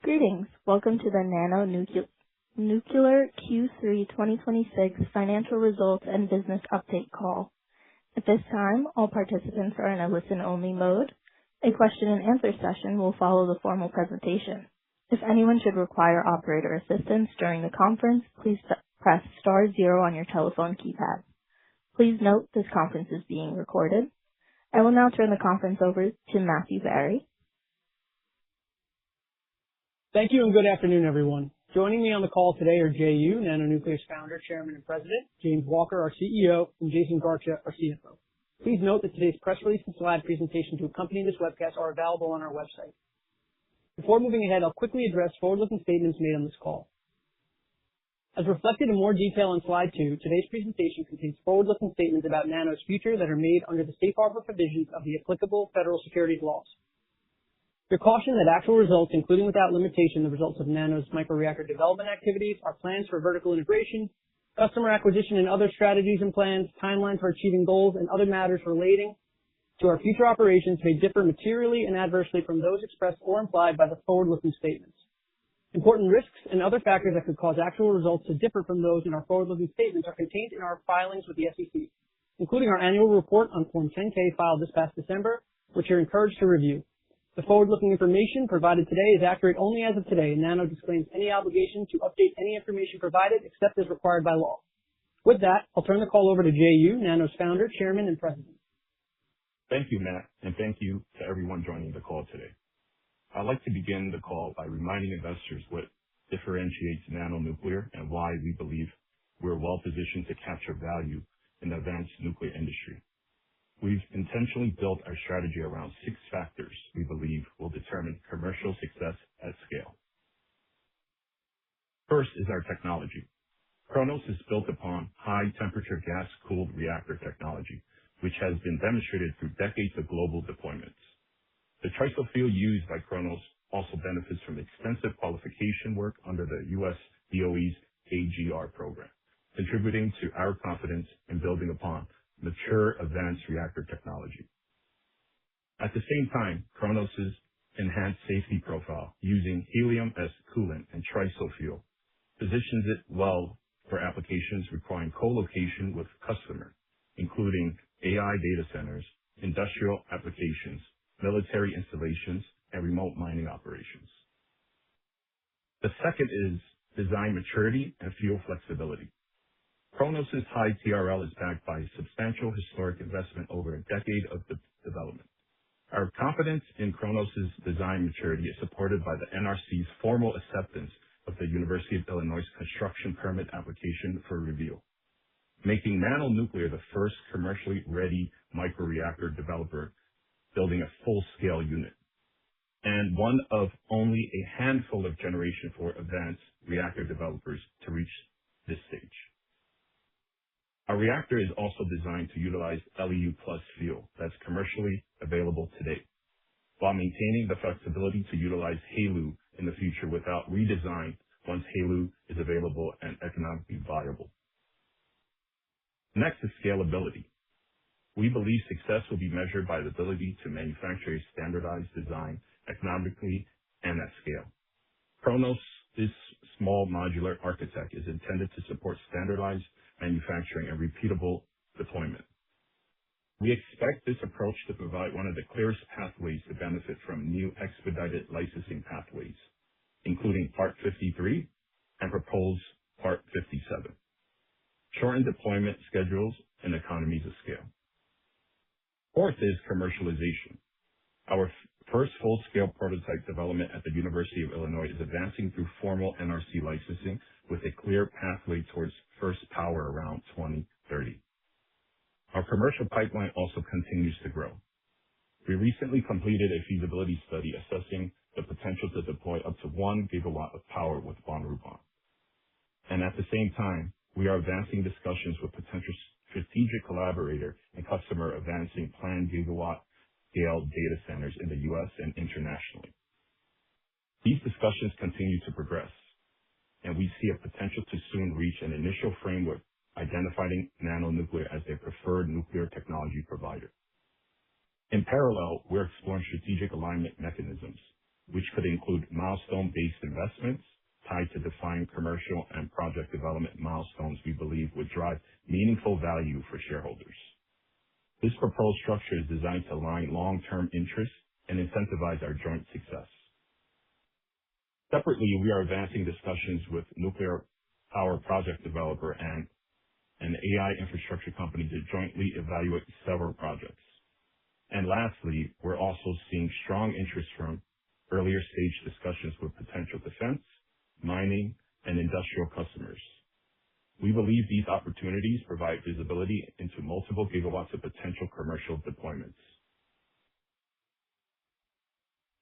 Greetings. Welcome to the NANO Nuclear Q3 2026 Financial Results and Business Update Call. At this time, all participants are in a listen-only mode. A question and answer session will follow the formal presentation. If anyone should require operator assistance during the conference, please press star 0 on your telephone keypad. Please note this conference is being recorded. I will now turn the conference over to Matthew Barry. Thank you and good afternoon, everyone. Joining me on the call today are Jay Yu, NANO Nuclear's founder, chairman, and president, James Walker, our CEO, and Jason Garcha, our CFO. Please note that today's press release and slide presentation to accompany this webcast are available on our website. Before moving ahead, I'll quickly address forward-looking statements made on this call. As reflected in more detail on slide 2, today's presentation contains forward-looking statements about NANO's future that are made under the safe harbor provisions of the applicable federal securities laws. We're cautioned that actual results, including without limitation the results of NANO's microreactor development activities, our plans for vertical integration, customer acquisition and other strategies and plans, timelines for achieving goals, and other matters relating to our future operations may differ materially and adversely from those expressed or implied by the forward-looking statements. Important risks and other factors that could cause actual results to differ from those in our forward-looking statements are contained in our filings with the SEC, including our annual report on Form 10-K filed this past December, which you're encouraged to review. The forward-looking information provided today is accurate only as of today, and NANO disclaims any obligation to update any information provided except as required by law. With that, I'll turn the call over to Jay Yu, NANO's founder, chairman, and president. Thank you, Matt, and thank you to everyone joining the call today. I'd like to begin the call by reminding investors what differentiates NANO Nuclear and why we believe we're well positioned to capture value in the advanced nuclear industry. We've intentionally built our strategy around 6 factors we believe will determine commercial success at scale. First is our technology. KRONOS is built upon high-temperature gas-cooled reactor technology, which has been demonstrated through decades of global deployments. The TRISO fuel used by KRONOS also benefits from extensive qualification work under the U.S. DOE's AGR program, contributing to our confidence in building upon mature advanced reactor technology. At the same time, KRONOS's enhanced safety profile using helium as coolant and TRISO fuel positions it well for applications requiring co-location with customers, including AI data centers, industrial applications, military installations, and remote mining operations. The second is design maturity and fuel flexibility. KRONOS's high TRL is backed by substantial historic investment over a decade of development. Our confidence in KRONOS's design maturity is supported by the NRC's formal acceptance of the University of Illinois construction permit application for review, making NANO Nuclear the first commercially ready microreactor developer building a full-scale unit, and one of only a handful of Generation 4 advanced reactor developers to reach this stage. Our reactor is also designed to utilize LEU plus fuel that's commercially available today, while maintaining the flexibility to utilize HALEU in the future without redesign once HALEU is available and economically viable. Next is scalability. We believe success will be measured by the ability to manufacture a standardized design economically and at scale. KRONOS' small modular architect is intended to support standardized manufacturing and repeatable deployment. We expect this approach to provide one of the clearest pathways to benefit from new expedited licensing pathways, including Part 53 and proposed Part 57, shortened deployment schedules and economies of scale. Fourth is commercialization. Our first full-scale prototype development at the University of Illinois is advancing through formal NRC licensing with a clear pathway towards first power around 2030. Our commercial pipeline also continues to grow. We recently completed a feasibility study assessing the potential to deploy up to 1 gigawatt of power with von Rubon. And at the same time, we are advancing discussions with potential strategic collaborator and customer advancing planned gigawatt scale data centers in the U.S. and internationally. These discussions continue to progress, and we see a potential to soon reach an initial framework identifying NANO Nuclear as their preferred nuclear technology provider. In parallel, we're exploring strategic alignment mechanisms, which could would include milestone-based investments tied to defined commercial and project development milestones we believe would drive meaningful value for shareholders. This proposed structure is designed to align long-term interests and incentivize our joint success. Separately, we are advancing discussions with nuclear power project developer and an AI infrastructure company to jointly evaluate several projects. And lastly, we're also seeing strong interest from earlier stage discussions with potential defense, mining, and industrial customers. We believe these opportunities provide visibility into multiple gigawatts of potential commercial deployments.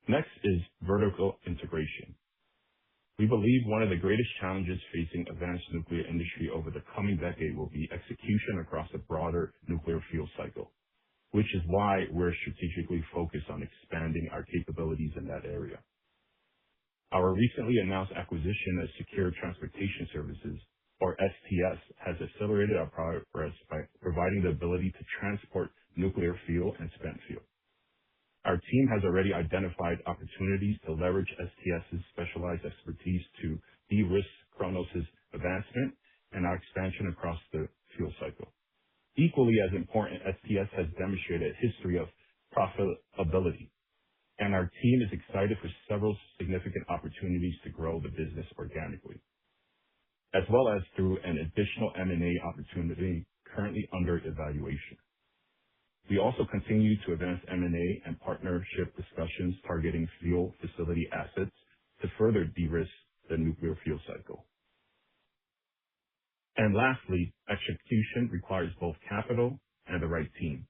Next is vertical integration. We believe one of the greatest challenges facing advanced nuclear industry over the coming decade will be execution across a broader nuclear fuel cycle, which is why we're strategically focused on expanding our capabilities in that area. Our recently announced acquisition of Secure Transportation Services, or STS, has accelerated our progress by providing the ability to transport nuclear fuel and spent fuel. Our team has already identified opportunities to leverage STS's specialized expertise to de-risk Kronos' advancement and our expansion across the fuel cycle. Equally as important, STS has demonstrated a history of profitability, and our team is excited for several significant opportunities to grow the business organically, as well as through an additional M&A opportunity currently under evaluation. We also continue to advance M&A and partnership discussions targeting fuel facility assets to further de-risk the nuclear fuel cycle. And lastly, execution requires both capital and the right team.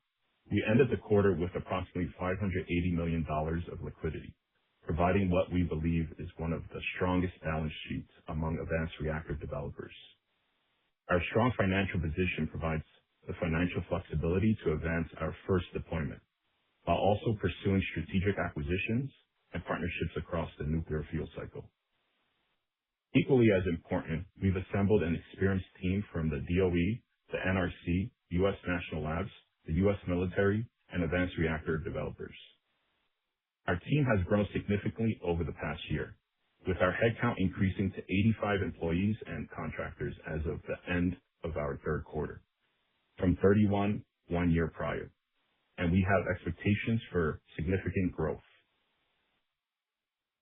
We ended the quarter with approximately $580 million of liquidity, providing what we believe is one of the strongest balance sheets among advanced reactor developers. Our strong financial position provides the financial flexibility to advance our first deployment, while also pursuing strategic acquisitions and partnerships across the nuclear fuel cycle. Equally as important, we've assembled an experienced team from the DOE, the NRC, U.S. National Labs, the U.S. military, and advanced reactor developers. Our team has grown significantly over the past year, with our headcount increasing to 85 employees and contractors as of the end of our third quarter, from 31 1 year prior, and we have expectations for significant growth.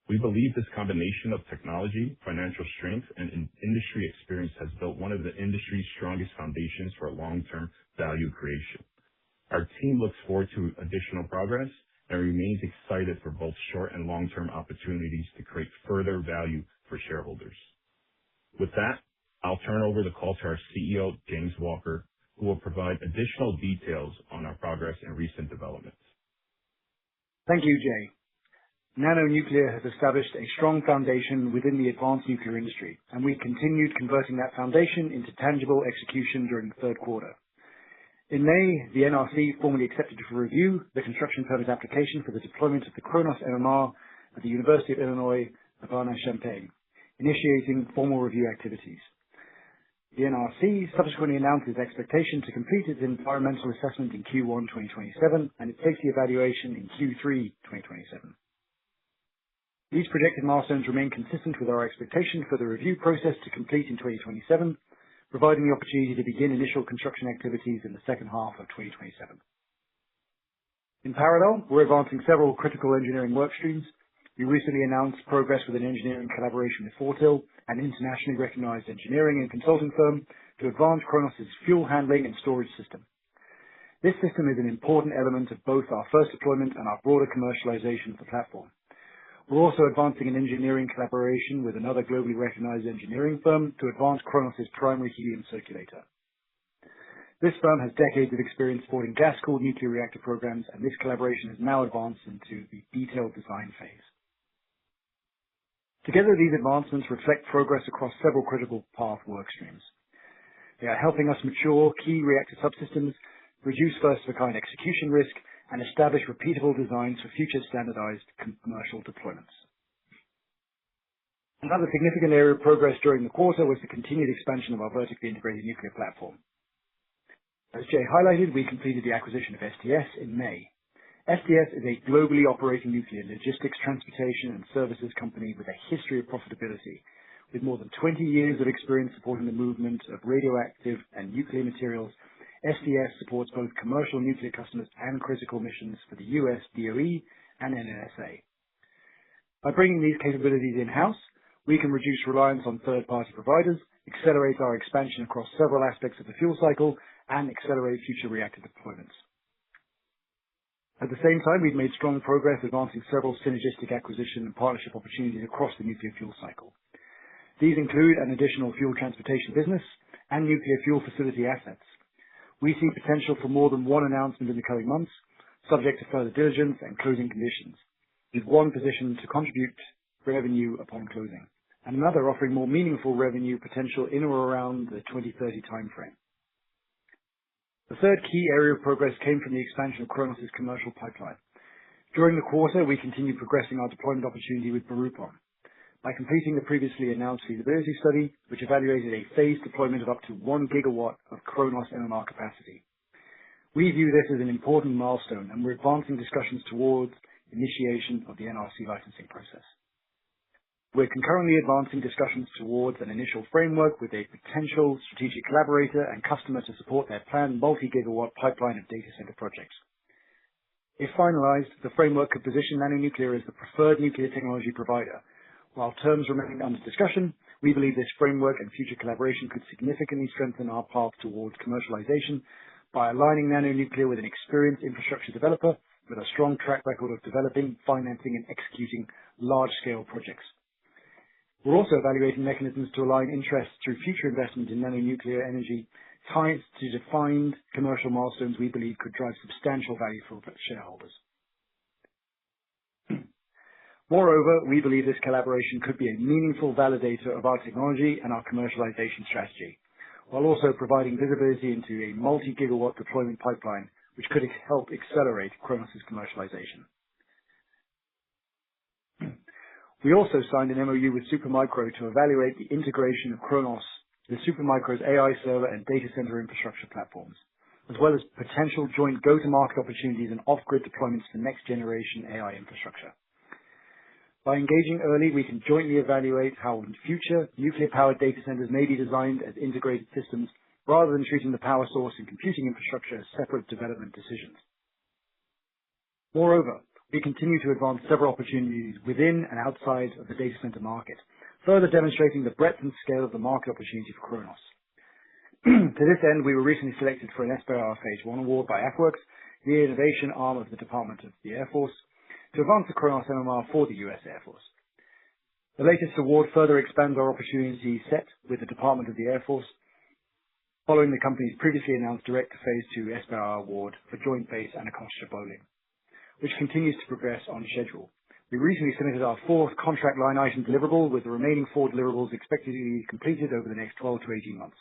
We believe this combination of technology, financial strength, and industry experience has built one of the industry's strongest foundations for long-term value creation. Our team looks forward to additional progress and remains excited for both short and long-term opportunities to create further value for shareholders. With that, I'll turn over the call to our CEO, James Walker, who will provide additional details on our progress and recent developments. Thank you, Jay. NANO Nuclear has established a strong foundation within the advanced nuclear industry, and we continued converting that foundation into tangible execution during the third quarter. In May, the NRC formally accepted for review the construction permit application for the deployment of the Kronos MMR at the University of Illinois, Urbana-Champaign, initiating formal review activities. The NRC subsequently announced its expectation to complete its environmental assessment in Q1 2027 and its safety evaluation in Q3 2027. These projected milestones remain consistent with our expectation for the review process to complete in 2027, providing the opportunity to begin initial construction activities in the second half of 2027. In parallel, we're advancing several critical engineering work streams. We recently announced progress with an engineering collaboration with Fortil, an internationally recognized engineering and consulting firm, to advance Kronos' fuel handling and storage system. This system is an important element of both our first deployment and our broader commercialization of the platform. We're also advancing an engineering collaboration with another globally recognized engineering firm to advance Kronos' primary helium circulator. This firm has decades of experience supporting gas-cooled nuclear reactor programs, and this collaboration has now advanced into the detailed design phase. Together, these advancements reflect progress across several critical path work streams. They are helping us mature key reactor subsystems, reduce first-of-a-kind execution risk, and establish repeatable designs for future standardized commercial deployments. Another significant area of progress during the quarter was the continued expansion of our vertically integrated nuclear platform. As Jay highlighted, we completed the acquisition of STS in May. STS is a globally operating nuclear logistics, transportation, and services company with a history of profitability. With more than 20 years of experience supporting the movement of radioactive and nuclear materials, STS supports both commercial nuclear customers and critical missions for the US DOE and NNSA. By bringing these capabilities in-house, we can reduce reliance on third-party providers, accelerate our expansion across several aspects of the fuel cycle, and accelerate future reactor deployments. At the same time, we've made strong progress advancing several synergistic acquisition and partnership opportunities across the nuclear fuel cycle. These include an additional fuel transportation business and nuclear fuel facility assets. We see potential for more than one announcement in the coming months, subject to further diligence and closing conditions, with one positioned to contribute revenue upon closing, and another offering more meaningful revenue potential in or around the 2030 timeframe. The third key area of progress came from the expansion of Kronos' commercial pipeline. During the quarter, we continued progressing our deployment opportunity with Barupon by completing the previously announced feasibility study, which evaluated a phased deployment of up to 1 gigawatt of Kronos MMR capacity. We view this as an important milestone, and we're advancing discussions towards initiation of the NRC licensing process. We're concurrently advancing discussions towards an initial framework with a potential strategic collaborator and customer to support their planned multi-gigawatt pipeline of data center projects. If finalized, the framework could position NANO Nuclear as the preferred nuclear technology provider. While terms remain under discussion, we believe this framework and future collaboration could significantly strengthen our path towards commercialization by aligning NANO Nuclear with an experienced infrastructure developer with a strong track record of developing, financing, and executing large-scale projects. We're also evaluating mechanisms to align interests through future investment in NANO Nuclear Energy tied to defined commercial milestones we believe could drive substantial value for shareholders. Moreover, we believe this collaboration could be a meaningful validator of our technology and our commercialization strategy, while also providing visibility into a multi-gigawatt deployment pipeline, which could help accelerate Kronos' commercialization. We also signed an MOU with Supermicro to evaluate the integration of Kronos with Supermicro's AI server and data center infrastructure platforms, as well as potential joint go-to-market opportunities and off-grid deployments for next-generation AI infrastructure. By engaging early, we can jointly evaluate how in future nuclear-powered data centers may be designed as integrated systems rather than treating the power source and computing infrastructure as separate development decisions. Moreover, we continue to advance several opportunities within and outside of the data center market, further demonstrating the breadth and scale of the market opportunity for Kronos. To this end, we were recently selected for an SBIR Phase 1 award by AFWERX, the innovation arm of the Department of the Air Force, to advance the Kronos MMR for the U.S. Air Force. The latest award further expands our opportunity set with the Department of the Air Force, following the company's previously announced direct Phase 2 SBIR award for Joint Base Anacostia Bowling, which continues to progress on schedule. We recently submitted our fourth contract line item deliverable, with the remaining 4 deliverables expected to be completed over the next 12 to 18 months.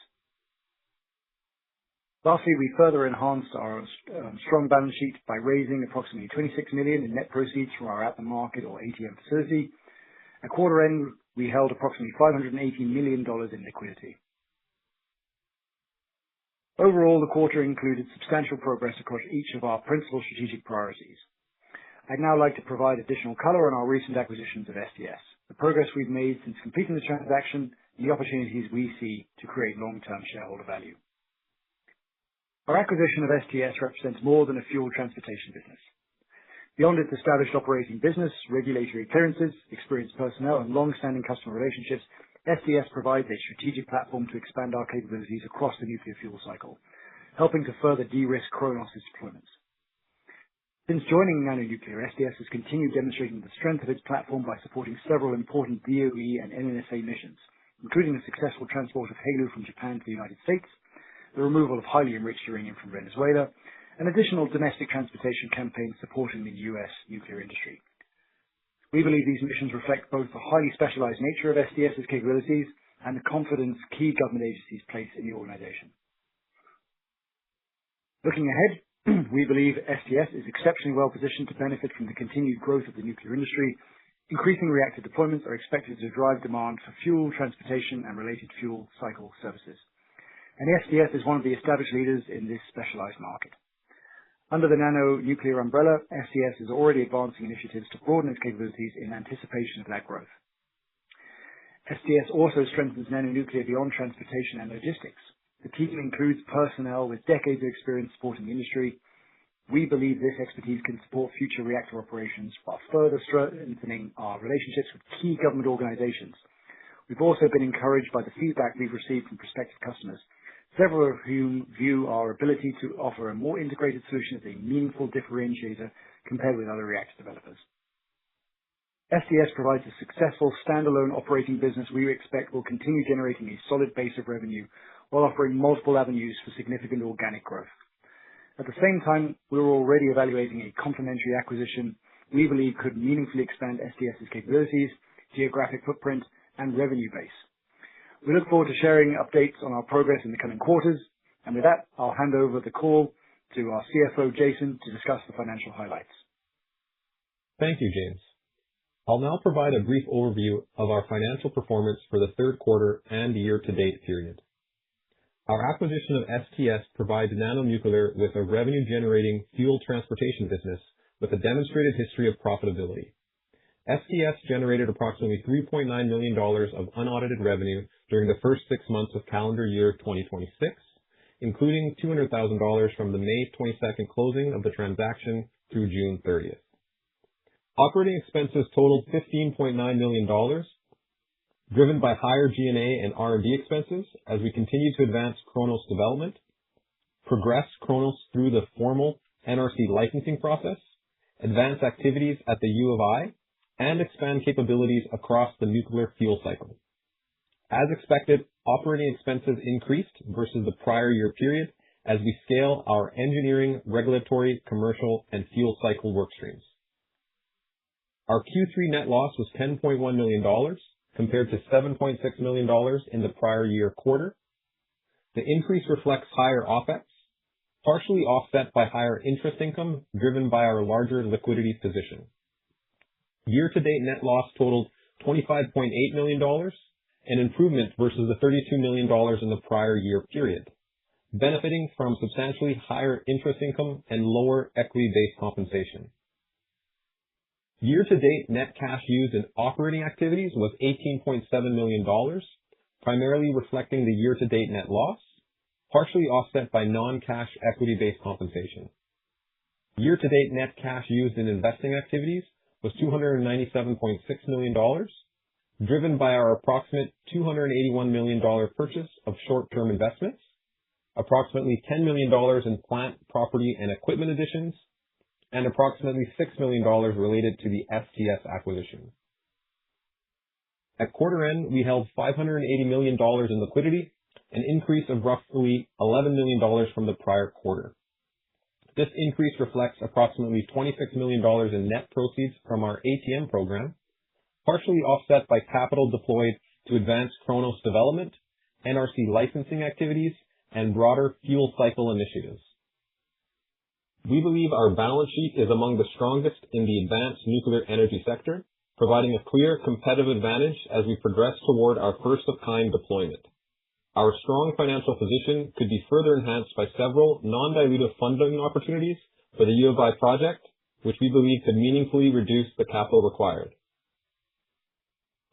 Lastly, we further enhanced our strong balance sheet by raising approximately $26 million in net proceeds from our at-the-market or ATM facility. At quarter end, we held approximately $580 million in liquidity. Overall, the quarter included substantial progress across each of our principal strategic priorities. I'd now like to provide additional color on our recent acquisitions of STS, the progress we've made since completing the transaction, and the opportunities we see to create long-term shareholder value. Our acquisition of STS represents more than a fuel transportation business. Beyond its established operating business, regulatory clearances, experienced personnel, and long-standing customer relationships, STS provides a strategic platform to expand our capabilities across the nuclear fuel cycle, helping to further de-risk Kronos' deployments. Since joining NANO Nuclear, STS has continued demonstrating the strength of its platform by supporting several important DOE and NNSA missions, including the successful transport of HALEU from Japan to the United States, the removal of highly enriched uranium from Venezuela, and additional domestic transportation campaigns supporting the U.S. nuclear industry. We believe these missions reflect both the highly specialized nature of STS's capabilities and the confidence key government agencies place in the organization. Looking ahead, we believe STS is exceptionally well positioned to benefit from the continued growth of the nuclear industry. Increasing reactor deployments are expected to drive demand for fuel, transportation, and related fuel cycle services. And STS is one of the established leaders in this specialized market. Under the NANO nuclear umbrella, STS is already advancing initiatives to broaden its capabilities in anticipation of that growth. STS also strengthens nanonuclear beyond transportation and logistics. The team includes personnel with decades of experience supporting the industry. We believe this expertise can support future reactor operations while further strengthening our relationships with key government organizations. We've also been encouraged by the feedback we've received from prospective customers, several of whom view our ability to offer a more integrated solution as a meaningful differentiator compared with other reactor developers. STS provides a successful standalone operating business we expect will continue generating a solid base of revenue while offering multiple avenues for significant organic growth. At the same time, we're already evaluating a complementary acquisition we believe could meaningfully expand STS's capabilities, geographic footprint, and revenue base. We look forward to sharing updates on our progress in the coming quarters. And with that, I'll hand over the call to our CFO, Jason, to discuss the financial highlights. Thank you, James. I'll now provide a brief overview of our financial performance for the third quarter and year-to-date period. Our acquisition of STS provides NANO Nuclear with a revenue-generating fuel transportation business with a demonstrated history of profitability. STS generated approximately $3.9 million of unaudited revenue during the first 6 months of calendar year 2026, including $200,000 from the May 22nd closing of the transaction through June 30th. Operating expenses totaled $15.9 million, driven by higher G&A and R&D expenses as we continue to advance Kronos development, progress Kronos through the formal NRC licensing process, advance activities at the U of I, and expand capabilities across the nuclear fuel cycle. As expected, operating expenses increased versus the prior year period as we scale our engineering, regulatory, commercial, and fuel cycle work streams. Our Q3 net loss was $10.1 million compared to $7.6 million in the prior year quarter. The increase reflects higher OPEX, partially offset by higher interest income driven by our larger liquidity position. Year-to-date net loss totaled $25.8 million, an improvement versus the $32 million in the prior year period, benefiting from substantially higher interest income and lower equity-based compensation. Year-to-date net cash used in operating activities was $18.7 million, primarily reflecting the year-to-date net loss, partially offset by non-cash equity-based compensation. Year-to-date net cash used in investing activities was $297.6 million, driven by our approximate $281 million purchase of short-term investments, approximately $10 million in plant, property, and equipment additions, and approximately $6 million related to the STS acquisition. At quarter end, we held $580 million in liquidity, an increase of roughly $11 million from the prior quarter. This increase reflects approximately $26 million in net proceeds from our ATM program, partially offset by capital deployed to advance Kronos development, NRC licensing activities, and broader fuel cycle initiatives. We believe our balance sheet is among the strongest in the advanced nuclear energy sector, providing a clear competitive advantage as we progress toward our first-of-kind deployment. Our strong financial position could be further enhanced by several non-dilutive funding opportunities for the U of I project, which we believe could meaningfully reduce the capital required.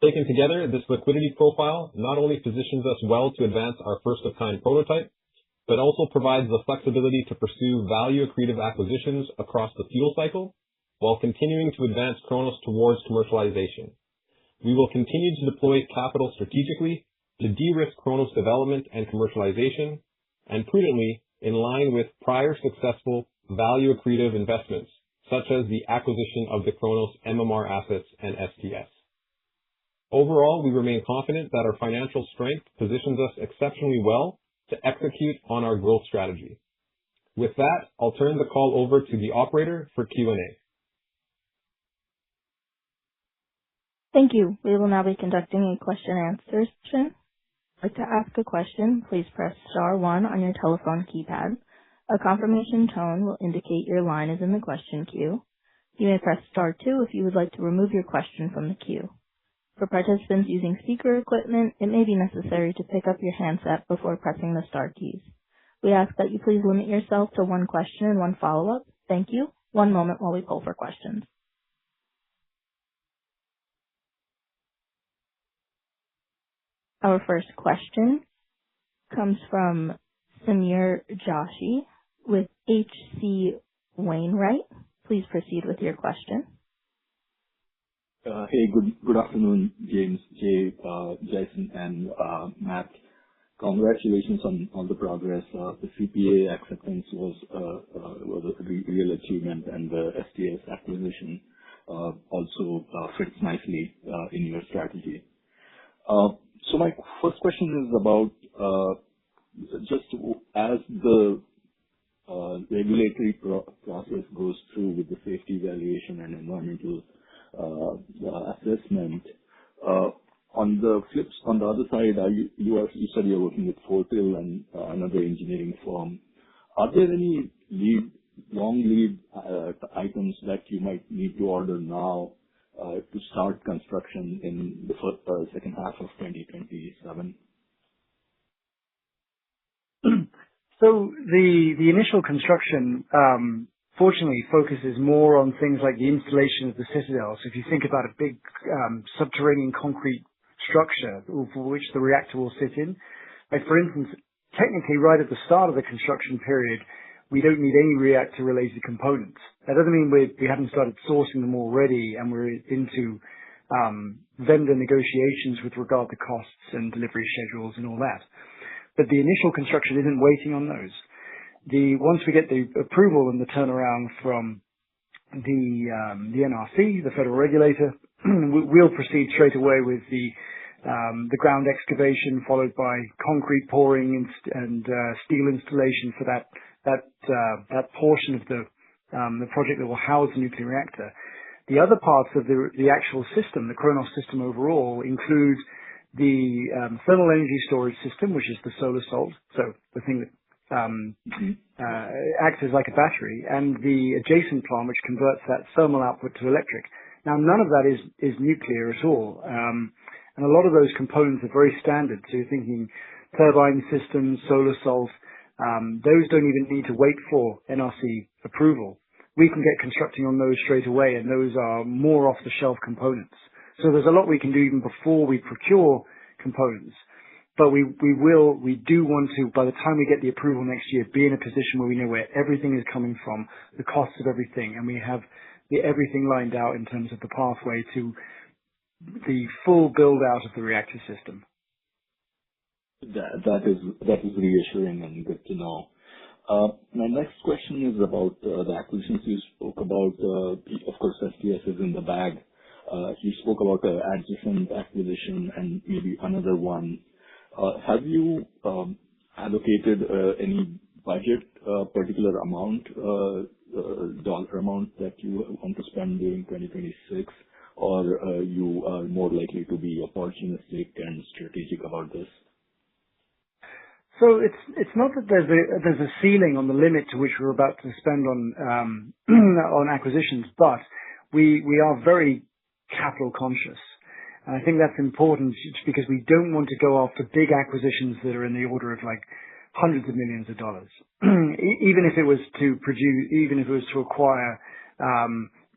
Taken together, this liquidity profile not only positions us well to advance our first-of-kind prototype, but also provides the flexibility to pursue value-accretive acquisitions across the fuel cycle while continuing to advance Kronos towards commercialization. We will continue to deploy capital strategically to de-risk Kronos development and commercialization, and prudently in line with prior successful value-accretive investments, such as the acquisition of the Kronos MMR assets and STS. Overall, we remain confident that our financial strength positions us exceptionally well to execute on our growth strategy. With that, I'll turn the call over to the operator for Q&A. Thank you. We will now be conducting a question and answer session. To ask a question, please press star 1 on your telephone keypad. A confirmation tone will indicate your line is in the question queue. You may press star 2 if you would like to remove your question from the queue. For participants using speaker equipment, it may be necessary to pick up your handset before pressing the star keys. We ask that you please limit yourself to one question and one follow-up. Thank you. One moment while we poll for questions. Our first question comes from Samir Joshi with H.C. Wainwright. Please proceed with your question. Hey, good afternoon, James, Jay, Jason, and Matt. Congratulations on the progress. The CPA acceptance was a real achievement, and the STS acquisition also fits nicely in your strategy. So my first question is about just as the regulatory process goes through with the safety evaluation and environmental assessment. On the other side, you said you're working with Fortil and another engineering firm. Are there any long lead items that you might need to order now to start construction in the second half of 2027? So the initial construction, fortunately, focuses more on things like the installation of the citadel. So if you think about a big subterranean concrete structure for which the reactor will sit in, like for instance, technically right at the start of the construction period, we don't need any reactor-related components. That doesn't mean we haven't started sourcing them already and we're into vendor negotiations with regard to costs and delivery schedules and all that. But the initial construction isn't waiting on those. Once we get the approval and the turnaround from the NRC, the federal regulator, we'll proceed straight away with the ground excavation, followed by concrete pouring and steel installation for that portion of the project that will house the nuclear reactor. The other parts of the actual system, the Kronos system overall, include the thermal energy storage system, which is the solar salt, so the thing that acts as like a battery, and the adjacent plant, which converts that thermal output to electric. Now, none of that is nuclear at all, and a lot of those components are very standard. So you're thinking turbine systems, solar salt, those don't even need to wait for NRC approval. We can get constructing on those straight away, and those are more off-the-shelf components. So there's a lot we can do even before we procure components. But we do want to, by the time we get the approval next year, be in a position where we know where everything is coming from, the costs of everything, and we have everything lined out in terms of the pathway to the full build out of the reactor system. That is reassuring and good to know. My next question is about the acquisitions you spoke about. Of course, STS is in the bag. You spoke about the adjacent acquisition and maybe another one. Have you allocated any budget, particular amount, dollar amount that you want to spend during 2026, or you are more likely to be opportunistic and strategic about this? So it's not that there's a ceiling on the limit to which we're about to spend on acquisitions, but we are very capital conscious. And I think that's important because we don't want to go after big acquisitions that are in the order of like hundreds of millions of dollars. Even if it was to acquire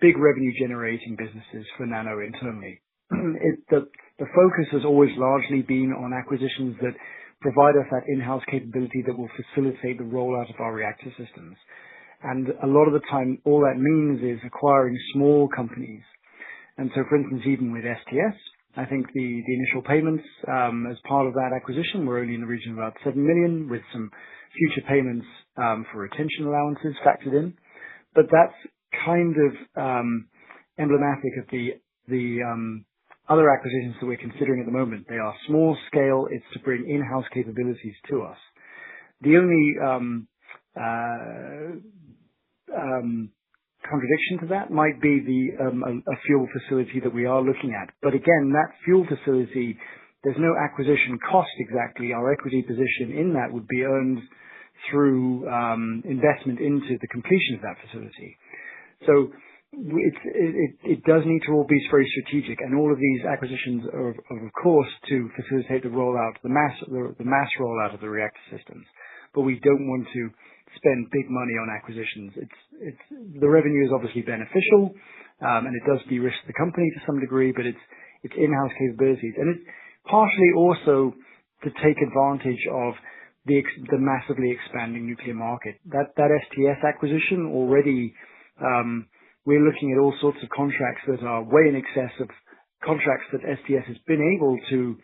big revenue generating businesses for NANO internally. The focus has always largely been on acquisitions that provide us that in-house capability that will facilitate the rollout of our reactor systems. And a lot of the time, all that means is acquiring small companies. And so, for instance, even with STS, I think the initial payments as part of that acquisition were only in the region of about $7 million, with some future payments for retention allowances factored in. But that's kind of emblematic of the other acquisitions that we're considering at the moment. They are small scale. It's to bring in-house capabilities to us. The only contradiction to that might be a fuel facility that we are looking at. But again, that fuel facility, there's no acquisition cost exactly. Our equity position in that would be earned through investment into the completion of that facility. So it does need to all be very strategic, and all of these acquisitions are of course to facilitate the rollout, the mass rollout of the reactor systems. But we don't want to spend big money on acquisitions. The revenue is obviously beneficial, and it does de-risk the company to some degree, but it's in-house capabilities, and it's partially also to take advantage of the massively expanding nuclear market. That STS acquisition already, we're looking at all sorts of contracts that are way in excess of contracts that STS has been able to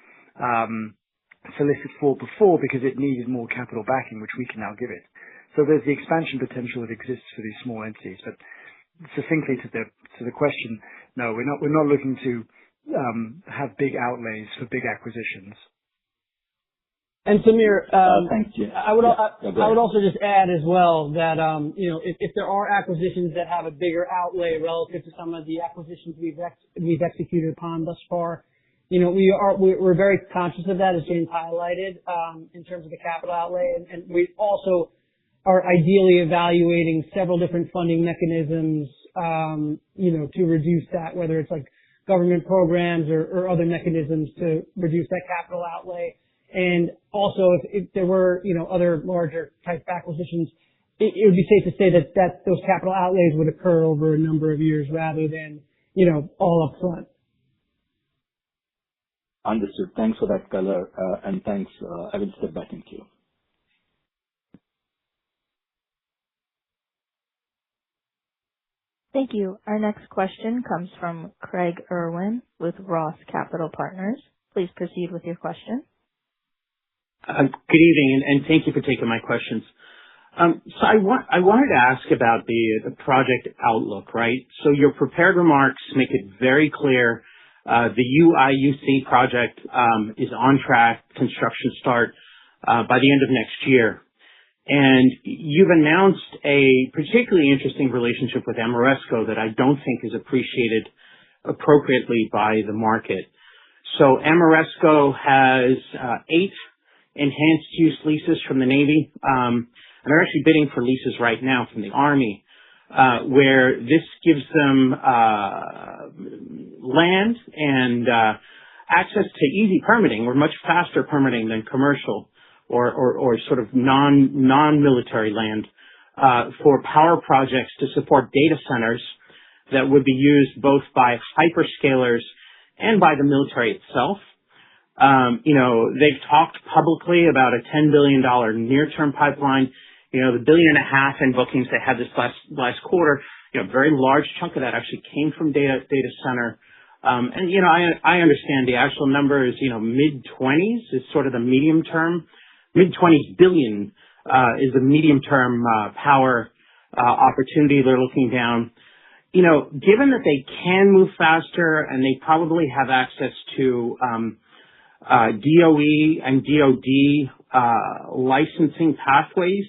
solicit for before because it needed more capital backing, which we can now give it. So there's the expansion potential that exists for these small entities. But succinctly to the question, no, we're not looking to have big outlays for big acquisitions. And Samir, thank you. I would also just add as well that if there are acquisitions that have a bigger outlay relative to some of the acquisitions we've executed upon thus far, we're very conscious of that, as James highlighted, in terms of the capital outlay, and we also are ideally evaluating several different funding mechanisms, to reduce that, whether it's like government programs or other mechanisms to reduce that capital outlay. And also, if there were, other larger type acquisitions, it would be safe to say that those capital outlays would occur over a number of years rather than, all up front. Understood. Thanks for that color, and thanks. I will step back in queue. Thank you. Our next question comes from Craig Irwin with Roth Capital Partners. Please proceed with your question. Good evening, and thank you for taking my questions. So I wanted to ask about the project outlook, right? So your prepared remarks make it very clear the UIUC project is on track, construction start by the end of next year. And you've announced a particularly interesting relationship with Ameresco that I don't think is appreciated appropriately by the market. So Ameresco has 8 enhanced use leases from the Navy, and they're actually bidding for leases right now from the Army, where this gives them land and access to easy permitting, or much faster permitting than commercial or sort of non-military land for power projects to support data centers that would be used both by hyperscalers and by the military itself. They've talked publicly about a $10 billion near-term pipeline. The $1.5 billion in bookings they had this last quarter, a very large chunk of that actually came from data center. And I understand the actual number is, mid-20s is sort of the medium term. Mid-20s billion is the medium term power opportunity they're looking down. Given that they can move faster and they probably have access to DOE and DOD licensing pathways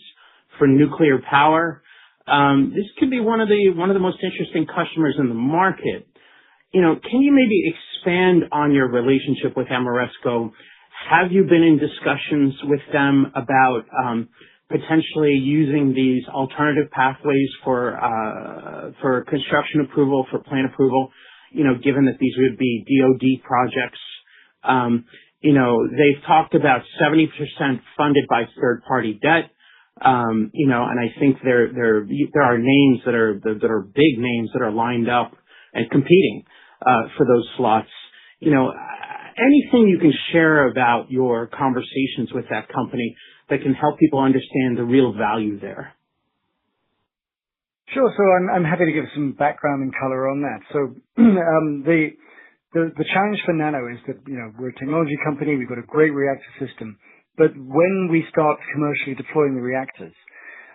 for nuclear power, this could be one of the most interesting customers in the market. Can you maybe expand on your relationship with Ameresco? Have you been in discussions with them about potentially using these alternative pathways for construction approval, for plant approval? Given that these would be DOD projects. They've talked about 70% funded by third-party debt. And I think there are names that are big names that are lined up and competing for those slots. Anything you can share about your conversations with that company that can help people understand the real value there? Sure. So I'm happy to give some background and color on that. So the challenge for NANO is that we're a technology company. We've got a great reactor system, but when we start commercially deploying the reactors,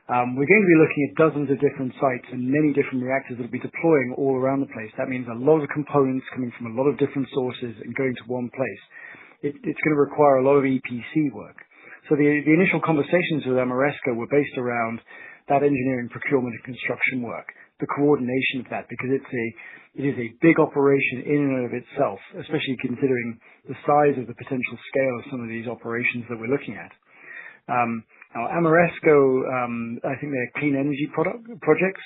we're going to be looking at dozens of different sites and many different reactors that will be deploying all around the place. That means a lot of components coming from a lot of different sources and going to one place. It's going to require a lot of EPC work. So the initial conversations with Ameresco were based around that engineering, procurement, and construction work, the coordination of that, because it is a big operation in and of itself, especially considering the size of the potential scale of some of these operations that we're looking at. Now, Ameresco, I think they're clean energy projects.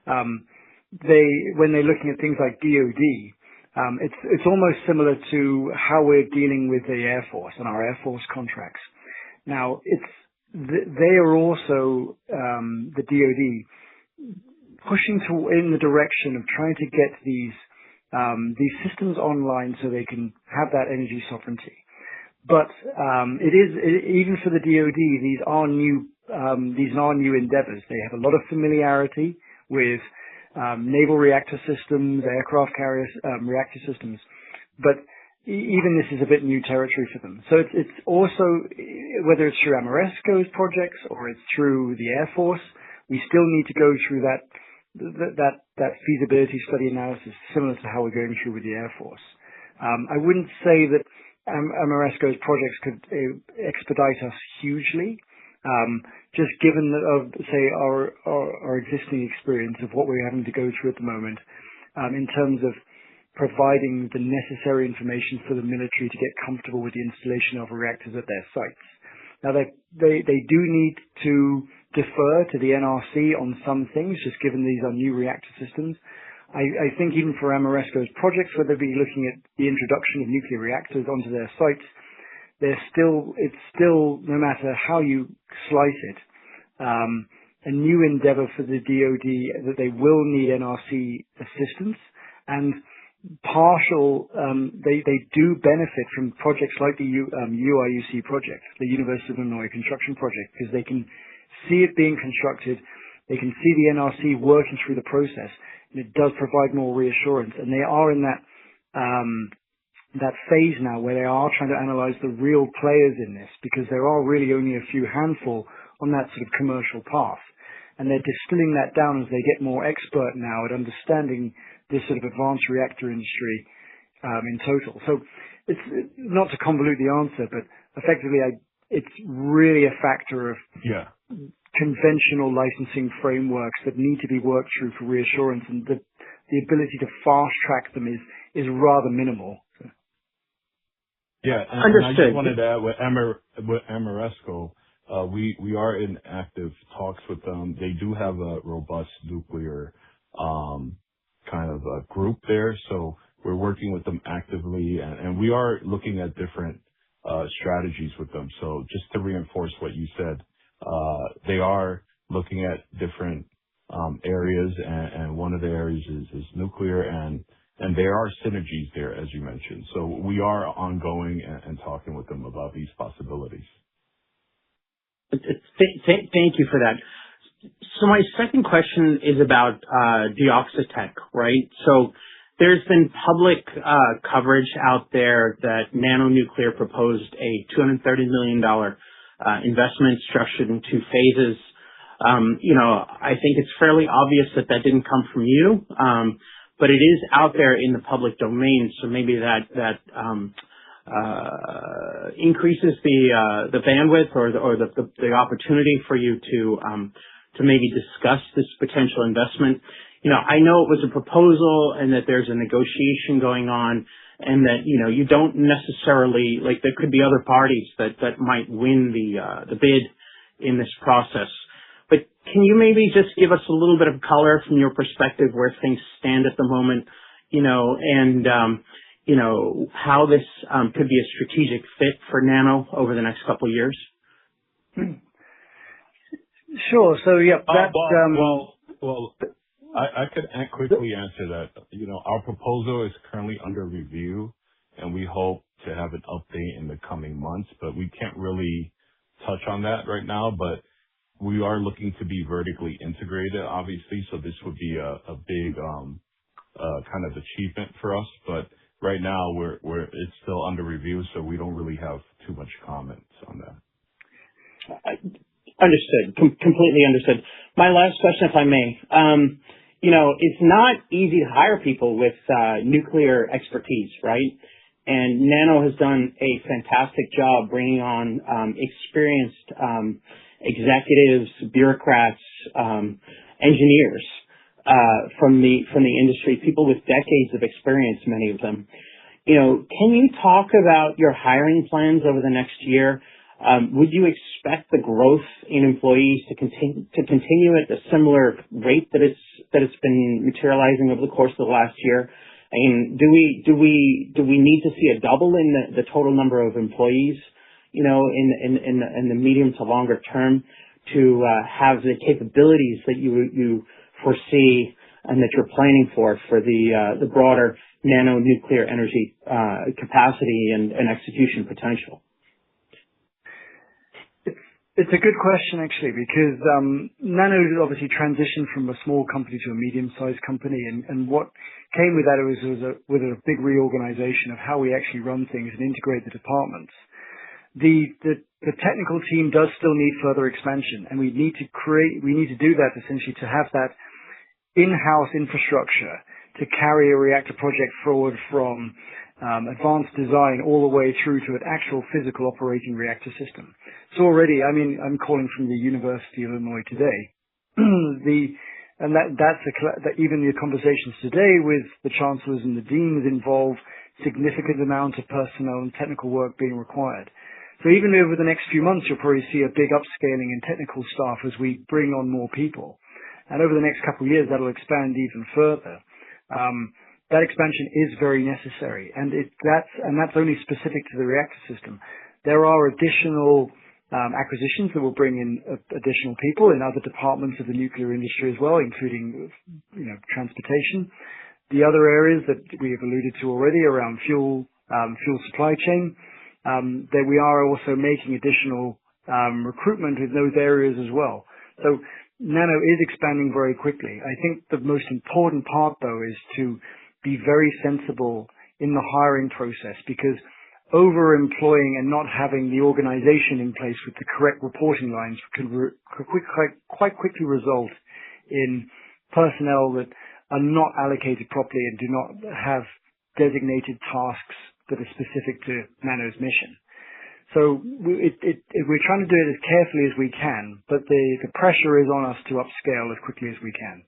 When they're looking at things like DOD, it's almost similar to how we're dealing with the Air Force and our Air Force contracts. Now, they are also, the DoD, pushing in the direction of trying to get these systems online so they can have that energy sovereignty. But even for the DoD, these are new endeavors. They have a lot of familiarity with naval reactor systems, aircraft carrier reactor systems, but even this is a bit new territory for them. So it's also, whether it's through Ameresco's projects or it's through the Air Force, we still need to go through that feasibility study analysis, similar to how we're going through with the Air Force. I wouldn't say that Ameresco's projects could expedite us hugely, just given our existing experience of what we're having to go through at the moment, in terms of providing the necessary information for the military to get comfortable with the installation of reactors at their sites. Now, they do need to defer to the NRC on some things, just given these are new reactor systems. I think even for Ameresco's projects, where they'll be looking at the introduction of nuclear reactors onto their sites, it's still, no matter how you slice it, a new endeavor for the DoD that they will need NRC assistance, and they do benefit from projects like the UIUC project, the University of Illinois construction project, because they can see it being constructed, they can see the NRC working through the process, and it does provide more reassurance. And they are in that phase now where they are trying to analyze the real players in this, because there are really only a few handful on that sort of commercial path. And they're distilling that down as they get more expert now at understanding this sort of advanced reactor industry in total. So it's not to convolute the answer, but effectively it's really a factor of conventional licensing frameworks that need to be worked through for reassurance, and the ability to fast track them is rather minimal. Yeah, and Understood. I just wanted to add with Ameresco, we are in active talks with them. They do have a robust nuclear kind of a group there, so we're working with them actively, and we are looking at different strategies with them. So just to reinforce what you said, they are looking at different areas, and one of the areas is nuclear, and there are synergies there, as you mentioned. So we are ongoing and talking with them about these possibilities. Thank you for that. So my second question is about Deoxitech, right? So there's been public coverage out there that NANO Nuclear proposed a $230 million investment structured in 2 phases. I think it's fairly obvious that didn't come from you, but it is out there in the public domain. So maybe that increases the bandwidth or the opportunity for you to maybe discuss this potential investment. I know it was a proposal and that there's a negotiation going on, and that, you don't necessarily, like, there could be other parties that might win the bid in this process. But can you maybe just give us a little bit of color from your perspective where things stand at the moment, and how this could be a strategic fit for NANO over the next couple of years? Sure. So yeah, I could quickly answer that. Our proposal is currently under review, and we hope to have an update in the coming months, but we can't really touch on that right now. But we are looking to be vertically integrated, obviously, so this would be a big kind of achievement for us. But right now, it's still under review, so we don't really have too much comments on that. Understood. Completely understood. My last question, if I may. It's not easy to hire people with nuclear expertise, right? And NANO has done a fantastic job bringing on experienced executives, bureaucrats, engineers from the industry, people with decades of experience, many of them. Can you talk about your hiring plans over the next year? Would you expect the growth in employees to continue at a similar rate that it's been materializing over the course of the last year? I mean, do we need to see a double in the total number of employees, in the medium to longer term to have the capabilities that you foresee and that you're planning for the broader nano nuclear energy capacity and execution potential? It's a good question, actually, because Nano obviously transitioned from a small company to a medium-sized company, and what came with that was a big reorganization of how we actually run things and integrate the departments. The technical team does still need further expansion, and we need to do that essentially to have that in-house infrastructure to carry a reactor project forward from advanced design all the way through to an actual physical operating reactor system. So already, I'm calling from the University of Illinois today. Even the conversations today with the chancellors and the deans involve significant amounts of personnel and technical work being required. So even over the next few months, you'll probably see a big upscaling in technical staff as we bring on more people. And over the next couple of years, that'll expand even further. That expansion is very necessary, and that's only specific to the reactor system. There are additional acquisitions that will bring in additional people in other departments of the nuclear industry as well, including transportation. The other areas that we have alluded to already around fuel supply chain, that we are also making additional recruitment in those areas as well. So Nano is expanding very quickly. I think the most important part, though, is to be very sensible in the hiring process, because over-employing and not having the organization in place with the correct reporting lines could quite quickly result in personnel that are not allocated properly and do not have designated tasks that are specific to Nano's mission. So we're trying to do it as carefully as we can, but the pressure is on us to upscale as quickly as we can.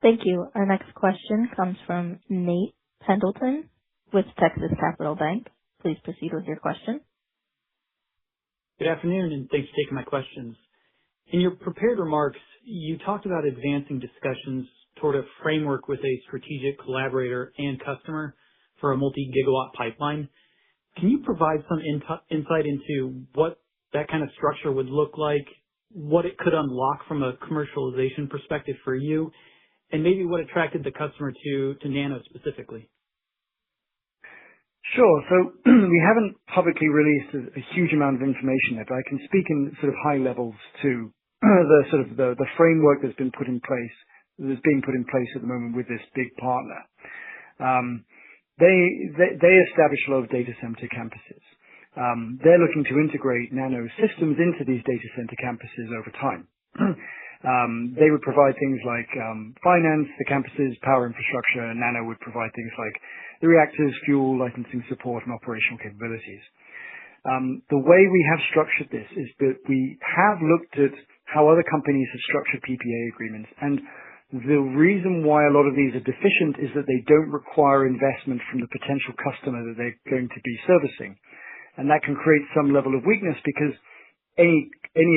Thank you. Our next question comes from Nate Pendleton with Texas Capital Bank. Please proceed with your question. Good afternoon, and thanks for taking my questions. In your prepared remarks, you talked about advancing discussions toward a framework with a strategic collaborator and customer for a multi-gigawatt pipeline. Can you provide some insight into what that kind of structure would look like, what it could unlock from a commercialization perspective for you, and maybe what attracted the customer to Nano specifically? Sure. So we haven't publicly released a huge amount of information yet, but I can speak in sort of high levels to the framework that's being put in place at the moment with this big partner. They establish a lot of data center campuses. They're looking to integrate Nano systems into these data center campuses over time. They would provide things like finance, the campuses, power infrastructure, and Nano would provide things like the reactors, fuel, licensing support, and operational capabilities. The way we have structured this is that we have looked at how other companies have structured PPA agreements, and the reason why a lot of these are deficient is that they don't require investment from the potential customer that they're going to be servicing. And that can create some level of weakness, because any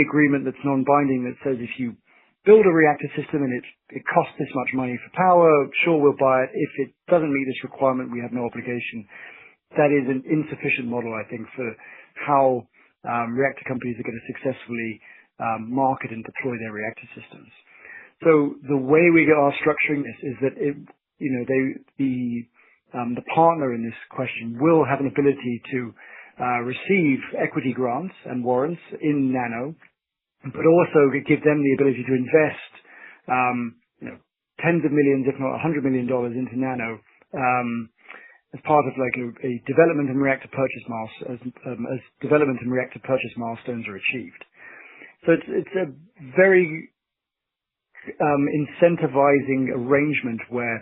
agreement that's non-binding that says if you build a reactor system and it costs this much money for power, sure, we'll buy it. If it doesn't meet this requirement, we have no obligation. That is an insufficient model, I think, for how reactor companies are going to successfully market and deploy their reactor systems. So the way we are structuring this is that the partner in this question will have an ability to receive equity grants and warrants in Nano, but also give them the ability to invest tens of millions, if not $100 million into Nano as part of like a development and reactor purchase as development and reactor purchase milestones are achieved. So it's a very incentivizing arrangement where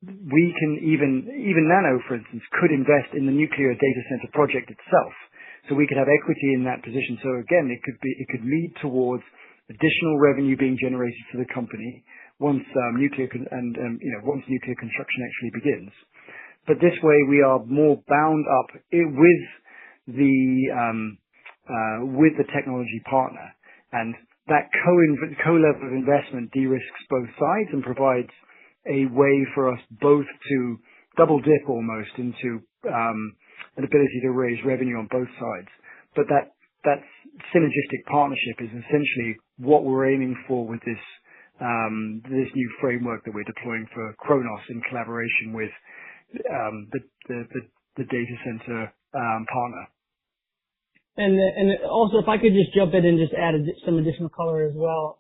we can even Nano, for instance, could invest in the nuclear data center project itself. So we could have equity in that position. So again, it could lead towards additional revenue being generated for the company once nuclear construction actually begins. But this way, we are more bound up with the technology partner, and that co-level of investment de-risks both sides and provides a way for us both to double dip almost into an ability to raise revenue on both sides. But that synergistic partnership is essentially what we're aiming for with this new framework that we're deploying for Kronos in collaboration with the data center partner. And also, if I could just jump in and just add some additional color as well.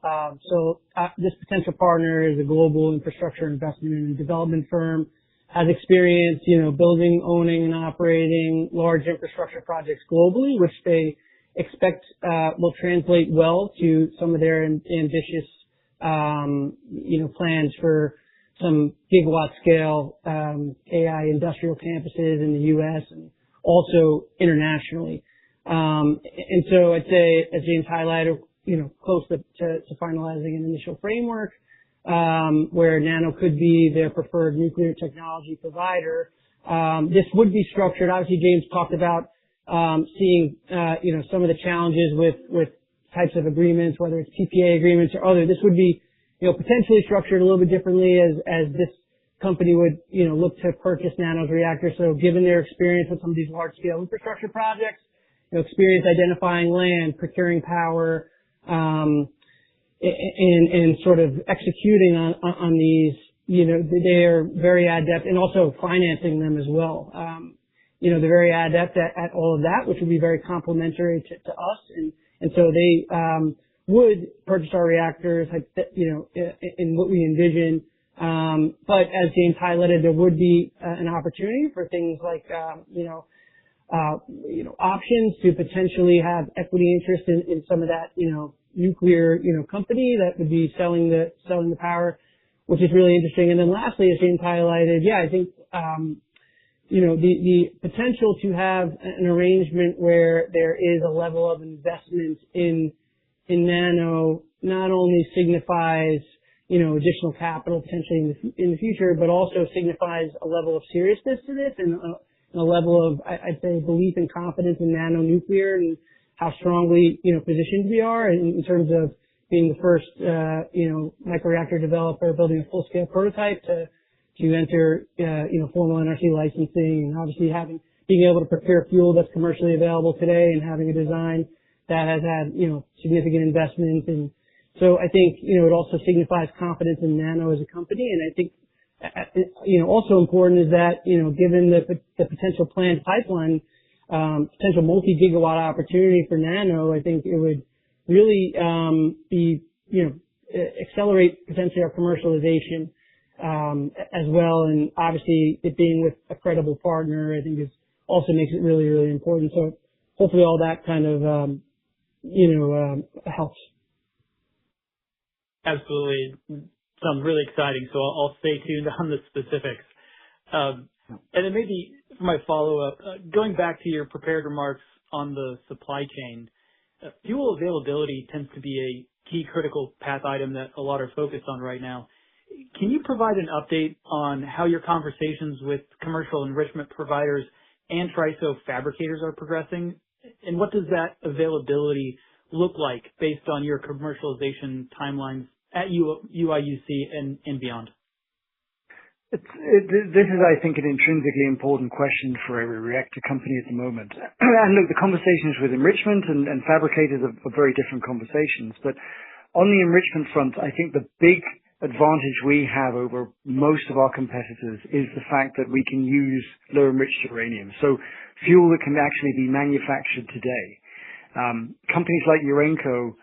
This potential partner is a global infrastructure investment and development firm, has experience, building, owning, and operating large infrastructure projects globally, which they expect will translate well to some of their ambitious, plans for some gigawatt scale AI industrial campuses in the U.S. and also internationally. And so I'd say, as James highlighted, close to finalizing an initial framework, where NANO could be their preferred nuclear technology provider. This would be structured. Obviously, James talked about, seeing, some of the challenges with types of agreements, whether it's PPA agreements or other. This would be, potentially structured a little bit differently as this company would, look to purchase NANO's reactor. So given their experience with some of these large scale infrastructure projects, experience identifying land, procuring power, and sort of executing on these, they are very adept, and also financing them as well. They're very adept at all of that, which would be very complementary to us. And so they, would purchase our reactors, in what we envision. But as James highlighted, there would be an opportunity for things like, options to potentially have equity interest in some of that, nuclear, company that would be selling the power, which is really interesting. And then lastly, as James highlighted, I think, the potential to have an arrangement where there is a level of investment in NANO not only signifies, additional capital potentially in the future, but also signifies a level of seriousness to this and a level of, I'd say, belief and confidence in NANO nuclear and how strongly, positioned we are in terms of being the first, microreactor developer building a full-scale prototype to enter, formal NRC licensing, and obviously being able to procure fuel that's commercially available today and having a design that has had, significant investment. And so I think, it also signifies confidence in NANO as a company. And I think, also important is that, given the potential planned pipeline, potential multi-gigawatt opportunity for NANO, I think it would really, accelerate potentially our commercialization, as well. And obviously it being with a credible partner, I think also makes it really, really important. So hopefully all that kind of, helps. Absolutely. Sounds really exciting. So I'll stay tuned on the specifics. And then maybe for my follow-up, going back to your prepared remarks on the supply chain, fuel availability tends to be a key critical path item that a lot are focused on right now. Can you provide an update on how your conversations with commercial enrichment providers and TRISO fabricators are progressing? And what does that availability look like based on your commercialization timelines at UIUC and beyond? This is, I think, an intrinsically important question for every reactor company at the moment. And look, the conversations with enrichment and fabricators are very different conversations. But on the enrichment front, I think the big advantage we have over most of our competitors is the fact that we can use low-enriched uranium. So fuel that can actually be manufactured today. Companies like Urenco,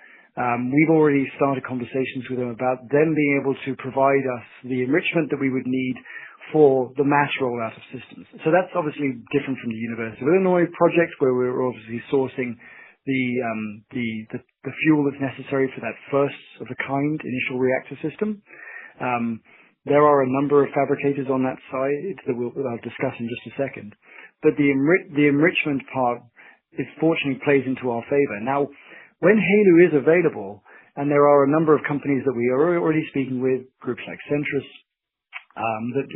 we've already started conversations with them about them being able to provide us the enrichment that we would need for the mass rollout of systems. So that's obviously different from the University of Illinois project, where we're obviously sourcing the fuel that's necessary for that first of a kind initial reactor system. There are a number of fabricators on that side that I'll discuss in just a second. But the enrichment part fortunately plays into our favor. Now, when HALEU is available, and there are a number of companies that we are already speaking with, groups like Centrus, that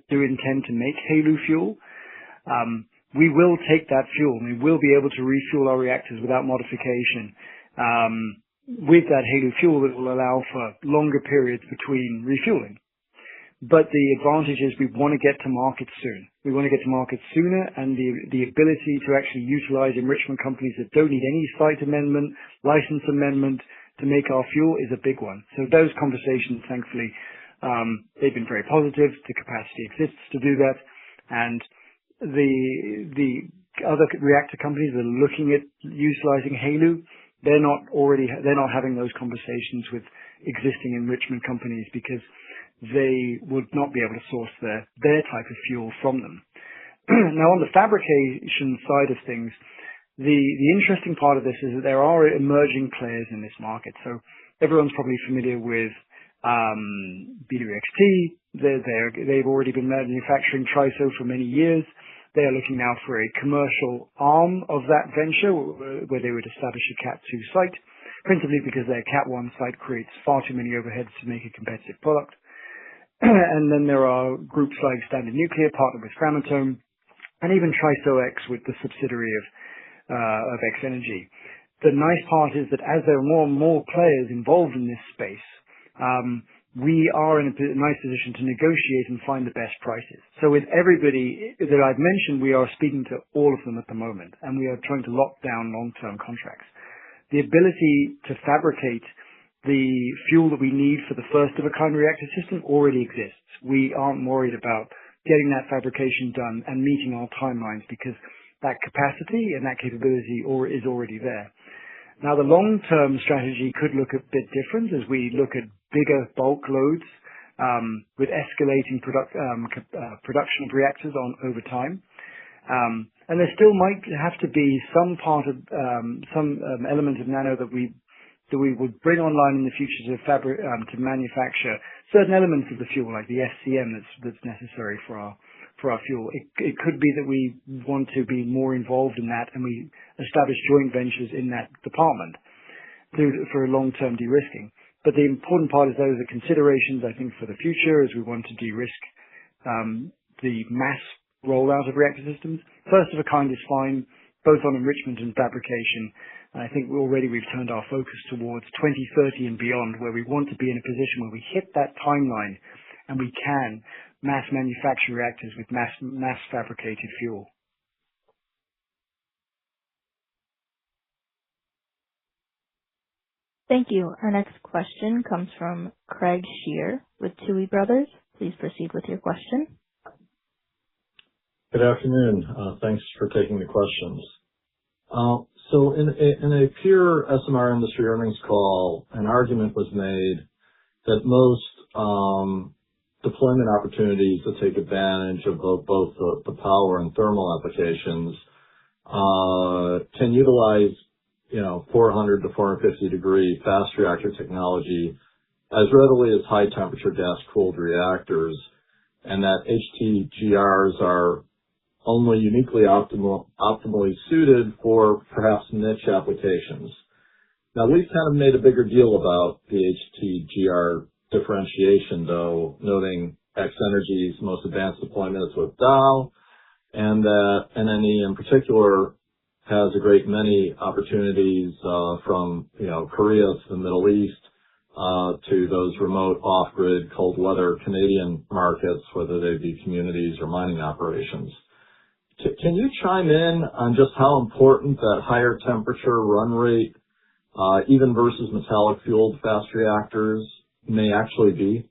do intend to make HALEU fuel, we will take that fuel and we will be able to refuel our reactors without modification with that HALEU fuel that will allow for longer periods between refueling. But the advantage is we want to get to market soon. We want to get to market sooner, and the ability to actually utilize enrichment companies that don't need any site amendment, license amendment to make our fuel is a big one. So those conversations, thankfully, they've been very positive. The capacity exists to do that. And the other reactor companies that are looking at utilizing HALEU, they're not having those conversations with existing enrichment companies because they would not be able to source their type of fuel from them. Now, on the fabrication side of things, the interesting part of this is that there are emerging players in this market. So everyone's probably familiar with BWXT. They've already been manufacturing TRISO for many years. They are looking now for a commercial arm of that venture where they would establish a Cat 2 site, principally because their Cat 1 site creates far too many overheads to make a competitive product. And then there are groups like Standard Nuclear, partnered with Framatome, and even TRISO-X with the subsidiary of X Energy. The nice part is that as there are more and more players involved in this space, we are in a nice position to negotiate and find the best prices. So with everybody that I've mentioned, we are speaking to all of them at the moment, and we are trying to lock down long-term contracts. The ability to fabricate the fuel that we need for the first-of-a-kind reactor system already exists. We aren't worried about getting that fabrication done and meeting our timelines because that capacity and that capability is already there. Now, the long-term strategy could look a bit different as we look at bigger bulk loads with escalating production of reactors over time. And there still might have to be some part of some element of NANO that we would bring online in the future to manufacture certain elements of the fuel, like the SCM that's necessary for our fuel. It could be that we want to be more involved in that, and we establish joint ventures in that department for long-term de-risking. But the important part is those are considerations, I think, for the future as we want to de-risk the mass rollout of reactor systems. First of a kind is fine, both on enrichment and fabrication. And I think we've turned our focus towards 2030 and beyond, where we want to be in a position where we hit that timeline and we can mass manufacture reactors with mass fabricated fuel. Thank you. Our next question comes from Craig Shear with Tuohy Brothers. Please proceed with your question. Good afternoon. Thanks for taking the questions. So in a pure SMR industry earnings call, an argument was made that most deployment opportunities that take advantage of both the power and thermal applications can utilize 400 to 450 degree fast reactor technology as readily as high temperature gas cooled reactors, and that HTGRs are only uniquely optimally suited for perhaps niche applications. Now, we've kind of made a bigger deal about the HTGR differentiation, though, noting X Energy's most advanced deployment is with Dow, and that NNE in particular has a great many opportunities from Korea to the Middle East to those remote off-grid cold weather Canadian markets, whether they be communities or mining operations. Can you chime in on just how important that higher temperature run rate, even versus metallic fueled fast reactors, may actually be?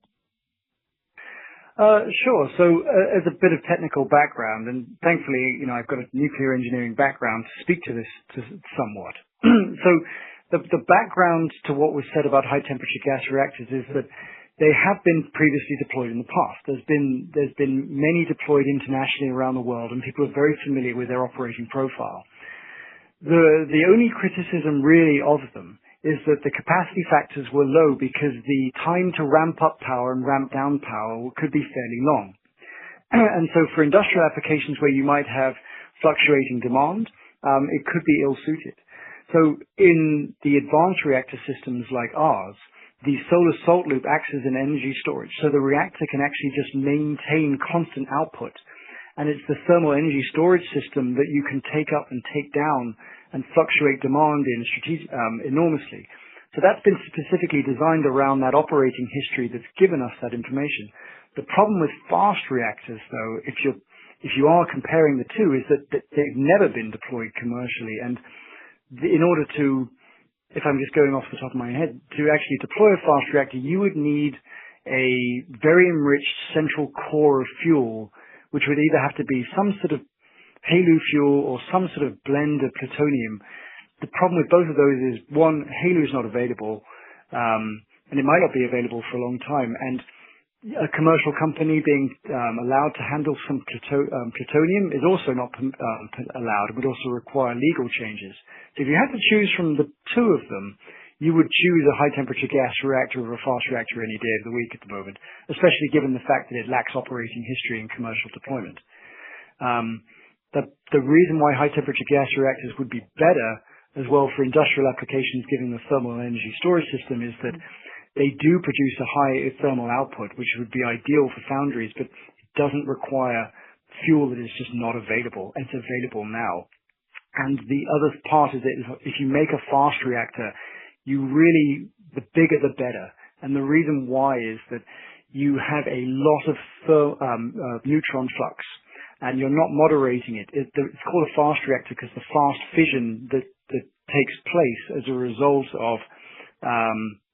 Sure. So as a bit of technical background, and thankfully, I've got a nuclear engineering background to speak to this somewhat. So the background to what was said about high temperature gas reactors is that they have been previously deployed in the past. There's been many deployed internationally around the world, and people are very familiar with their operating profile. The only criticism really of them is that the capacity factors were low because the time to ramp up power and ramp down power could be fairly long. And so for industrial applications where you might have fluctuating demand, it could be ill-suited. So in the advanced reactor systems like ours, the solar salt loop acts as an energy storage. So the reactor can actually just maintain constant output. And it's the thermal energy storage system that you can take up and take down and fluctuate demand in enormously. So that's been specifically designed around that operating history that's given us that information. The problem with fast reactors, though, if you are comparing the two, is that they've never been deployed commercially. And in order to, if I'm just going off the top of my head, to actually deploy a fast reactor, you would need a very enriched central core of fuel, which would either have to be some sort of HALEU fuel or some sort of blend of plutonium. The problem with both of those is, one, HALEU is not available, and it might not be available for a long time. And a commercial company being allowed to handle some plutonium is also not allowed. It would also require legal changes. So if you had to choose from the two of them, you would choose a high-temperature gas reactor over a fast reactor any day of the week at the moment, especially given the fact that it lacks operating history in commercial deployment. The reason why high-temperature gas reactors would be better as well for industrial applications, given the thermal energy storage system, is that they do produce a high thermal output, which would be ideal for foundries, but it doesn't require fuel that is just not available. It's available now. And the other part is that if you make a fast reactor, the bigger the better. And the reason why is that you have a lot of neutron flux, and you're not moderating it. It's called a fast reactor because the fast fission that takes place as a result of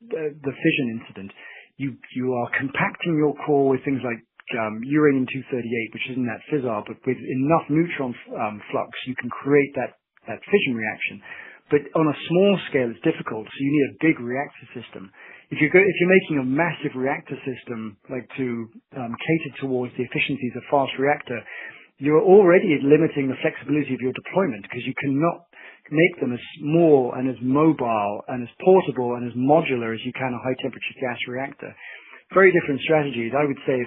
the fission incident, you are compacting your core with things like uranium-238, which isn't that fissile, but with enough neutron flux, you can create that fission reaction. But on a small scale, it's difficult, so you need a big reactor system. If you're making a massive reactor system, like to cater towards the efficiencies of fast reactor, you're already limiting the flexibility of your deployment because you cannot make them as small and as mobile and as portable and as modular as you can a high-temperature gas reactor. Very different strategies. I would say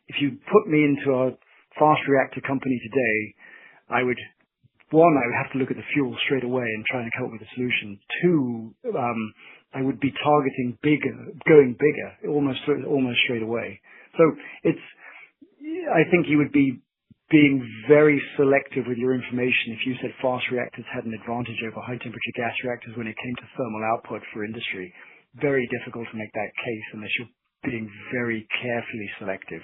if you put me into a fast reactor company today, I would have to look at the fuel straight away and try and come up with a solution. Two, I would be targeting going bigger, almost straight away. So I think you would be being very selective with your information if you said fast reactors had an advantage over high-temperature gas reactors when it came to thermal output for industry. Very difficult to make that case unless you're being very carefully selective.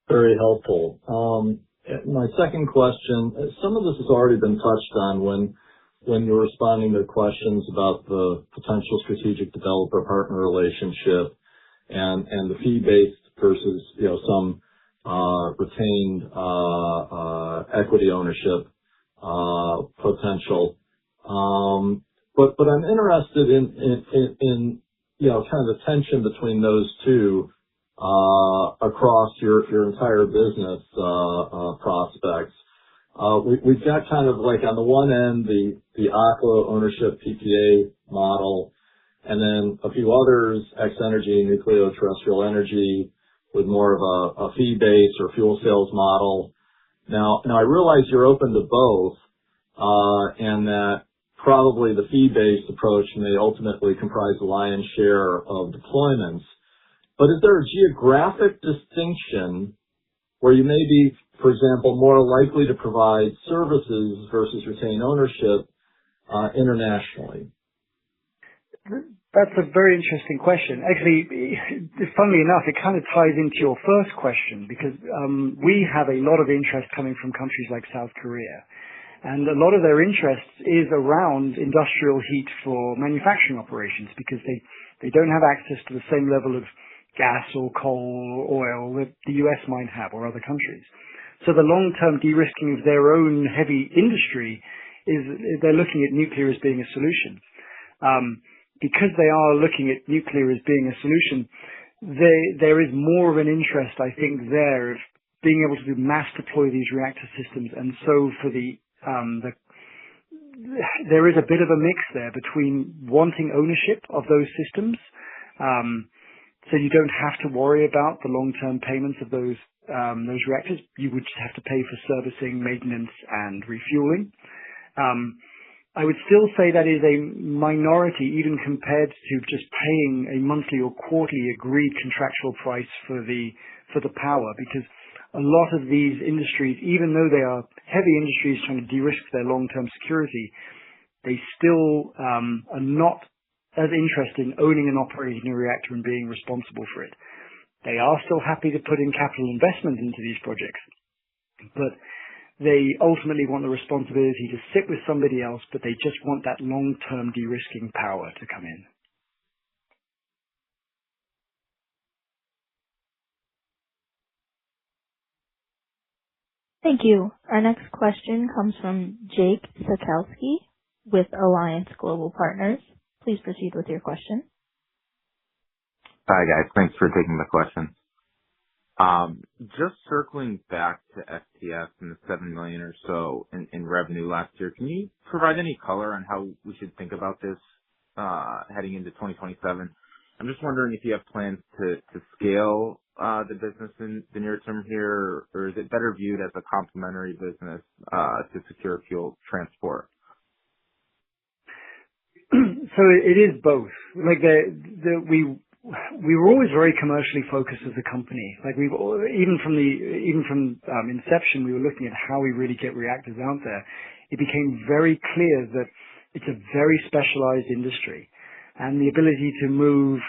Very helpful. My second question, some of this has already been touched on when you're responding to questions about the potential strategic developer-partner relationship and the fee-based versus some retained equity ownership potential. But I'm interested in kind of the tension between those two across your entire business prospects. We've got kind of like on the one end the ACWA ownership PPA model, and then a few others, X-Energy, Nucleo Terrestrial Energy, with more of a fee-based or fuel sales model. Now I realize you're open to both, and that probably the fee-based approach may ultimately comprise the lion's share of deployments. But is there a geographic distinction where you may be, for example, more likely to provide services versus retain ownership internationally? That's a very interesting question. Actually, funnily enough, it kind of ties into your first question because we have a lot of interest coming from countries like South Korea. And a lot of their interest is around industrial heat for manufacturing operations because they don't have access to the same level of gas or coal or oil that the US might have or other countries. So the long-term de-risking of their own heavy industry is they're looking at nuclear as being a solution. Because they are looking at nuclear as being a solution, there is more of an interest, I think, there of being able to mass deploy these reactor systems. And so for there is a bit of a mix there between wanting ownership of those systems, so you don't have to worry about the long-term payments of those reactors. You would just have to pay for servicing, maintenance, and refueling. I would still say that is a minority, even compared to just paying a monthly or quarterly agreed contractual price for the power, because a lot of these industries, even though they are heavy industries trying to de-risk their long-term security, they still are not as interested in owning and operating a reactor and being responsible for it. They are still happy to put in capital investment into these projects, but they ultimately want the responsibility to sit with somebody else, but they just want that long-term de-risking power to come in. Thank you. Our next question comes from Jake Sakowski with Alliance Global Partners. Please proceed with your question. Hi, guys. Thanks for taking the question. Just circling back to STS and the $7 million or so in revenue last year, can you provide any color on how we should think about this heading into 2027? I'm just wondering if you have plans to scale the business in the near term here, or is it better viewed as a complementary business to secure fuel transport? So it is both. Like we were always very commercially focused as a company. Like even from inception, we were looking at how we really get reactors out there. It became very clear that it's a very specialized industry, and the ability to move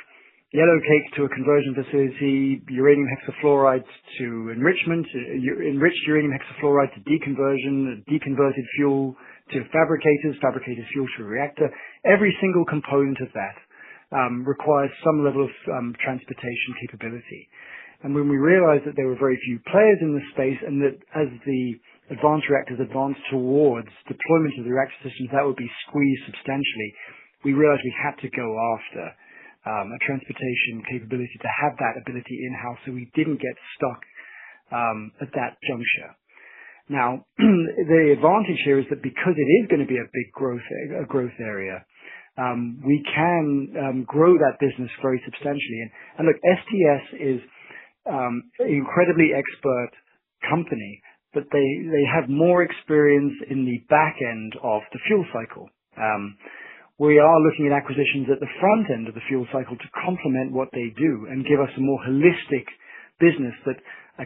yellow cake to a conversion facility, uranium hexafluoride to enrichment, enriched uranium hexafluoride to deconversion, deconverted fuel to fabricated fuel to a reactor. Every single component of that requires some level of transportation capability. And when we realized that there were very few players in this space, and that as the advanced reactors advanced towards deployment of the reactor systems, that would be squeezed substantially, we realized we had to go after a transportation capability to have that ability in-house so we didn't get stuck at that juncture. Now, the advantage here is that because it is going to be a big growth area, we can grow that business very substantially. And look, STS is an incredibly expert company, but they have more experience in the back end of the fuel cycle. We are looking at acquisitions at the front end of the fuel cycle to complement what they do and give us a more holistic business that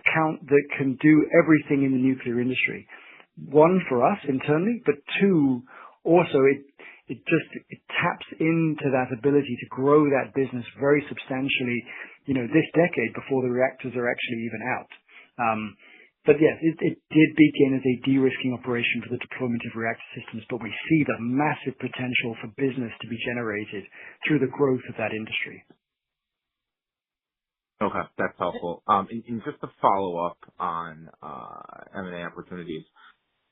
can do everything in the nuclear industry. One, for us internally, but two, also it taps into that ability to grow that business very substantially, this decade before the reactors are actually even out. But yes, it did begin as a de-risking operation for the deployment of reactor systems, but we see the massive potential for business to be generated through the growth of that industry. Okay, that's helpful. And just to follow up on M&A opportunities,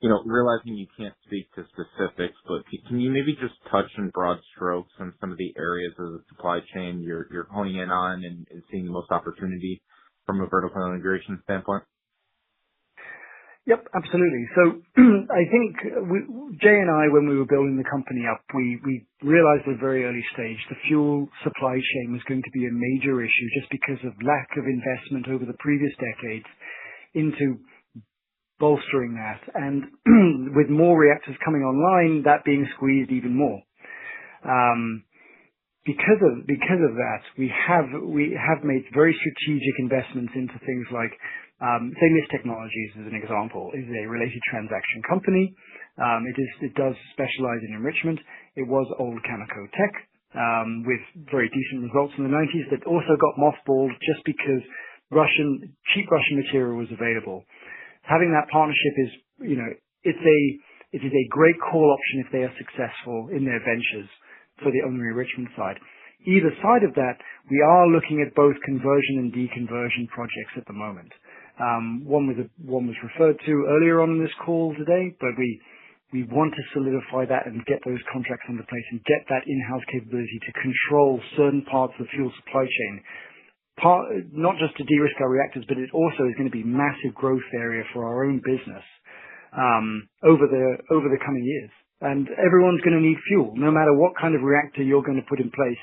realizing you can't speak to specifics, but can you maybe just touch in broad strokes on some of the areas of the supply chain you're honing in on and seeing the most opportunity from a vertical integration standpoint? Yep, absolutely. So I think Jay and I, when we were building the company up, we realized at a very early stage the fuel supply chain was going to be a major issue just because of lack of investment over the previous decades into bolstering that. And with more reactors coming online, that being squeezed even more. Because of that, we have made very strategic investments into things like Sameus Technologies, as an example, is a related transaction company. It does specialize in enrichment. It was old Cameco Tech, with very decent results in the 90s, that also got mothballed just because cheap Russian material was available. Having that partnership is, it is a great call option if they are successful in their ventures for the only enrichment side. Either side of that, we are looking at both conversion and deconversion projects at the moment. One was referred to earlier on in this call today, but we want to solidify that and get those contracts into place and get that in-house capability to control certain parts of the fuel supply chain. Not just to de-risk our reactors, but it also is going to be a massive growth area for our own business over the coming years. And everyone's going to need fuel. No matter what kind of reactor you're going to put in place,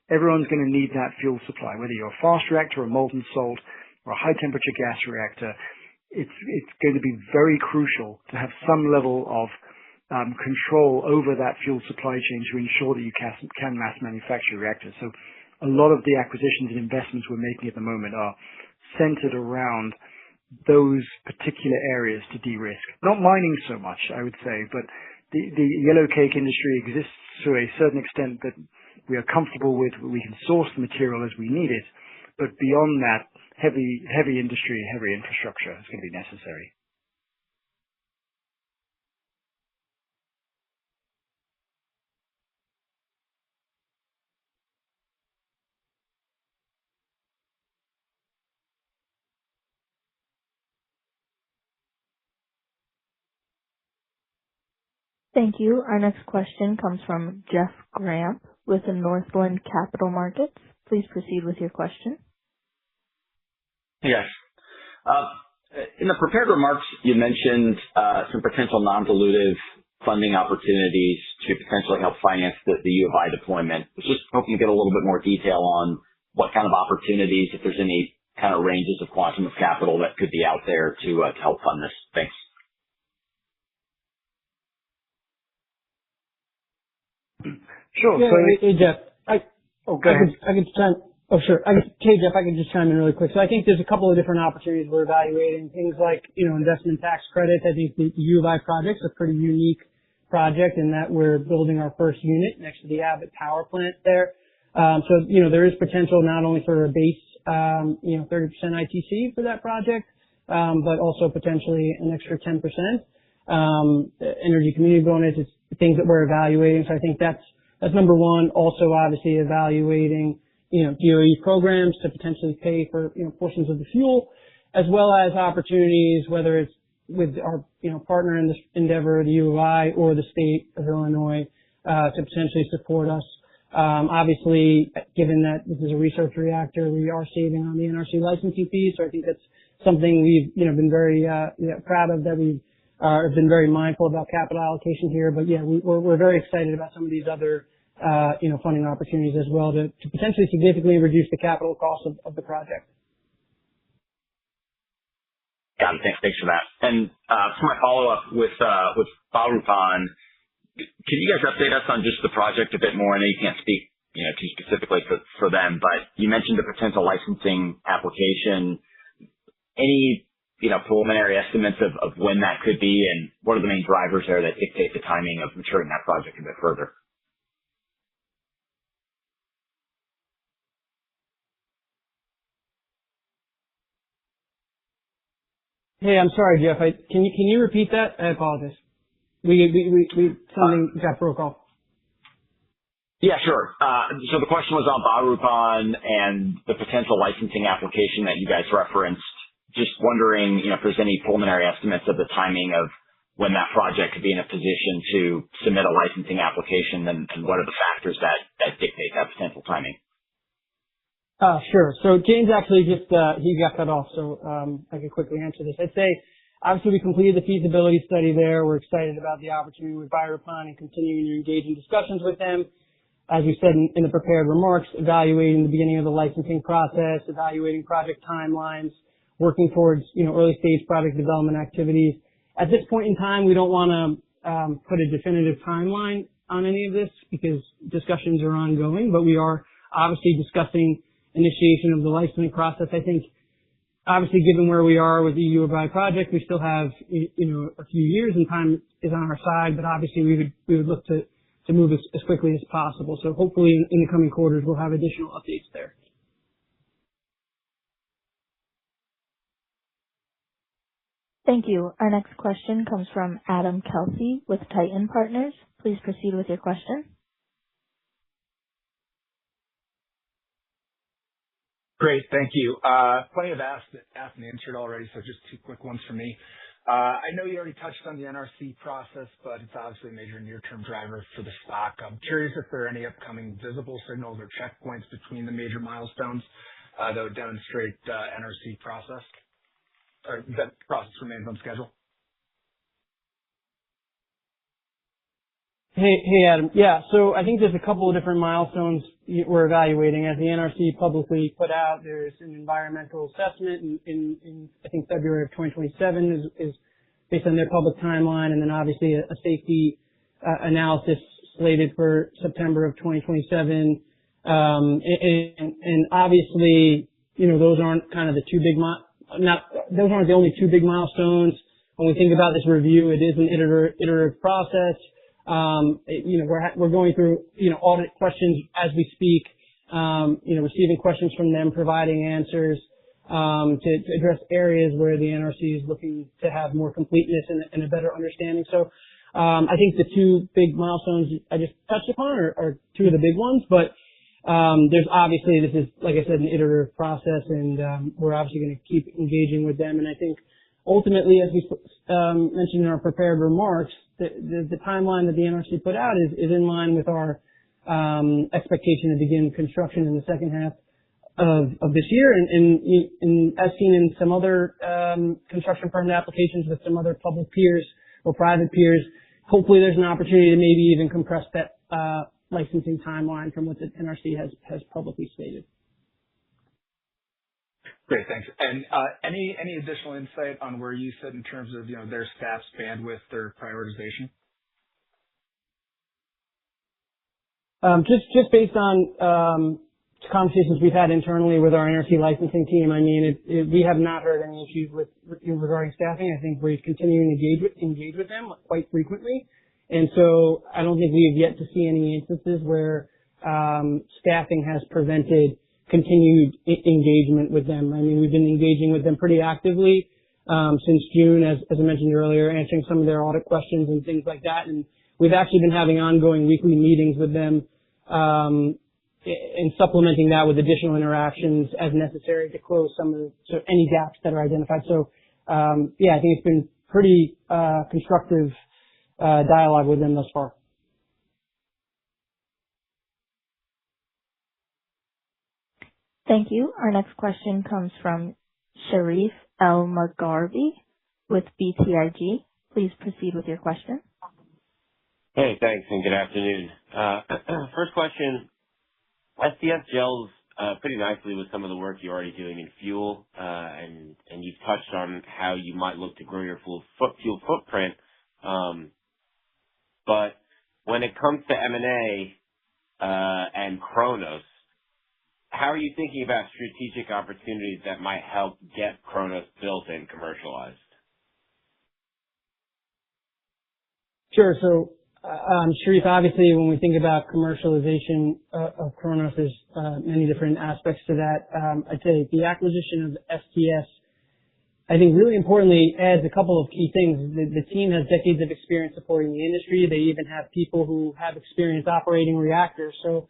everyone's going to need that fuel supply, whether you're a fast reactor, a molten salt, or a high-temperature gas reactor. It's going to be very crucial to have some level of control over that fuel supply chain to ensure that you can mass manufacture reactors. So a lot of the acquisitions and investments we're making at the moment are centered around those particular areas to de-risk. Not mining so much, I would say, but the yellow cake industry exists to a certain extent, but we are comfortable with, we can source the material as we need it, but beyond that, heavy industry, heavy infrastructure is going to be necessary. Thank you. Our next question comes from Jeff Gramp with the Northland Capital Markets. Please proceed with your question. Yes. In the prepared remarks, you mentioned some potential non-dilutive funding opportunities to potentially help finance the U of I deployment. I was just hoping to get a little bit more detail on what kind of opportunities, if there's any kind of ranges of quantum of capital that could be out there to help fund this. Thanks. Sure. Yeah, hey, Jeff. Go ahead. Hey, Jeff, I can just chime in really quick. So I think there's a couple of different opportunities we're evaluating. Things like, investment tax credits. I think the U of I project's a pretty unique project in that we're building our first unit next to the Abbott power plant there. So there is potential not only for a base, 30% ITC for that project, but also potentially an extra 10%. Energy community bonus. It's things that we're evaluating. So I think that's number one. Also, obviously, evaluating, DOE programs to potentially pay for, portions of the fuel, as well as opportunities, whether it's with our, partner in this endeavor, the U of I or the state of Illinois, to potentially support us. Obviously, given that this is a research reactor, we are saving on the NRC licensing fees. So I think that's something we've, been very, proud of, that we've been very mindful about capital allocation here. But yeah, we're very excited about some of these other, funding opportunities as well to potentially significantly reduce the capital cost of the project. Got it. Thanks for that. And for my follow-up with Barupan, can you guys update us on just the project a bit more? I know you can't speak, too specifically for them, but you mentioned the potential licensing application. Any preliminary estimates of when that could be, and what are the main drivers there that dictate the timing of maturing that project a bit further? Hey, I'm sorry, Jeff. Can you repeat that? I apologize. Something got broke off. Yeah, sure. So the question was on Barupan and the potential licensing application that you guys referenced. Just wondering, if there's any preliminary estimates of the timing of when that project could be in a position to submit a licensing application, and what are the factors that dictate that potential timing? Sure. So James actually just, he got cut off, so I can quickly answer this. I'd say, obviously, we completed the feasibility study there. We're excited about the opportunity with Barupan and continuing to engage in discussions with them. As we said in the prepared remarks, evaluating the beginning of the licensing process, evaluating project timelines, working towards, early stage project development activities. At this point in time, we don't want to put a definitive timeline on any of this because discussions are ongoing, but we are obviously discussing initiation of the licensing process. I think, obviously, given where we are with the U of I project, we still have, a few years, and time is on our side, but obviously we would look to move as quickly as possible. So hopefully in the coming quarters, we'll have additional updates there. Thank you. Our next question comes from Adam Kelsey with Titan Partners. Please proceed with your question. Great. Thank you. Plenty of asked and answered already, so just two quick ones for me. I know you already touched on the NRC process, but it's obviously a major near-term driver for the stock. I'm curious if there are any upcoming visible signals or checkpoints between the major milestones that would demonstrate NRC process, or that process remains on schedule. Hey, Adam. Yeah, so I think there's a couple of different milestones we're evaluating. As the NRC publicly put out, there's an environmental assessment in I think February of 2027 is based on their public timeline, and then obviously a safety analysis slated for September of 2027. And obviously, those aren't kind of the two big those aren't the only two big milestones. When we think about this review, it is an iterative process. We're going through, audit questions as we speak, receiving questions from them, providing answers, to address areas where the NRC is looking to have more completeness and a better understanding. So, I think the two big milestones I just touched upon are two of the big ones, but there's obviously, this is, like I said, an iterative process, and we're obviously going to keep engaging with them. And I think ultimately, as we mentioned in our prepared remarks, the timeline that the NRC put out is in line with our expectation to begin construction in the second half of this year. And as seen in some other construction permit applications with some other public peers or private peers, hopefully there's an opportunity to maybe even compress that licensing timeline from what the NRC has publicly stated. Great, thanks. And any additional insight on where you sit in terms of their staff's bandwidth, their prioritization? Just based on conversations we've had internally with our NRC licensing team, I mean, we have not heard any issues regarding staffing. I think we're continuing to engage with them quite frequently. And so I don't think we have yet to see any instances where staffing has prevented continued engagement with them. I mean, we've been engaging with them pretty actively since June, as I mentioned earlier, answering some of their audit questions and things like that. And we've actually been having ongoing weekly meetings with them and supplementing that with additional interactions as necessary to close any gaps that are identified. So, I think it's been pretty constructive dialogue with them thus far. Thank you. Our next question comes from Sharif El-Magharbi with BTIG. Please proceed with your question. Hey, thanks, and good afternoon. First question, STS gels pretty nicely with some of the work you're already doing in fuel, and you've touched on how you might look to grow your fuel footprint. But when it comes to M&A and Kronos, how are you thinking about strategic opportunities that might help get Kronos built and commercialized? Sure. So, Sharif, obviously, when we think about commercialization of Kronos, there's many different aspects to that. I'd say the acquisition of STS, I think really importantly, adds a couple of key things. The team has decades of experience supporting the industry. They even have people who have experience operating reactors. So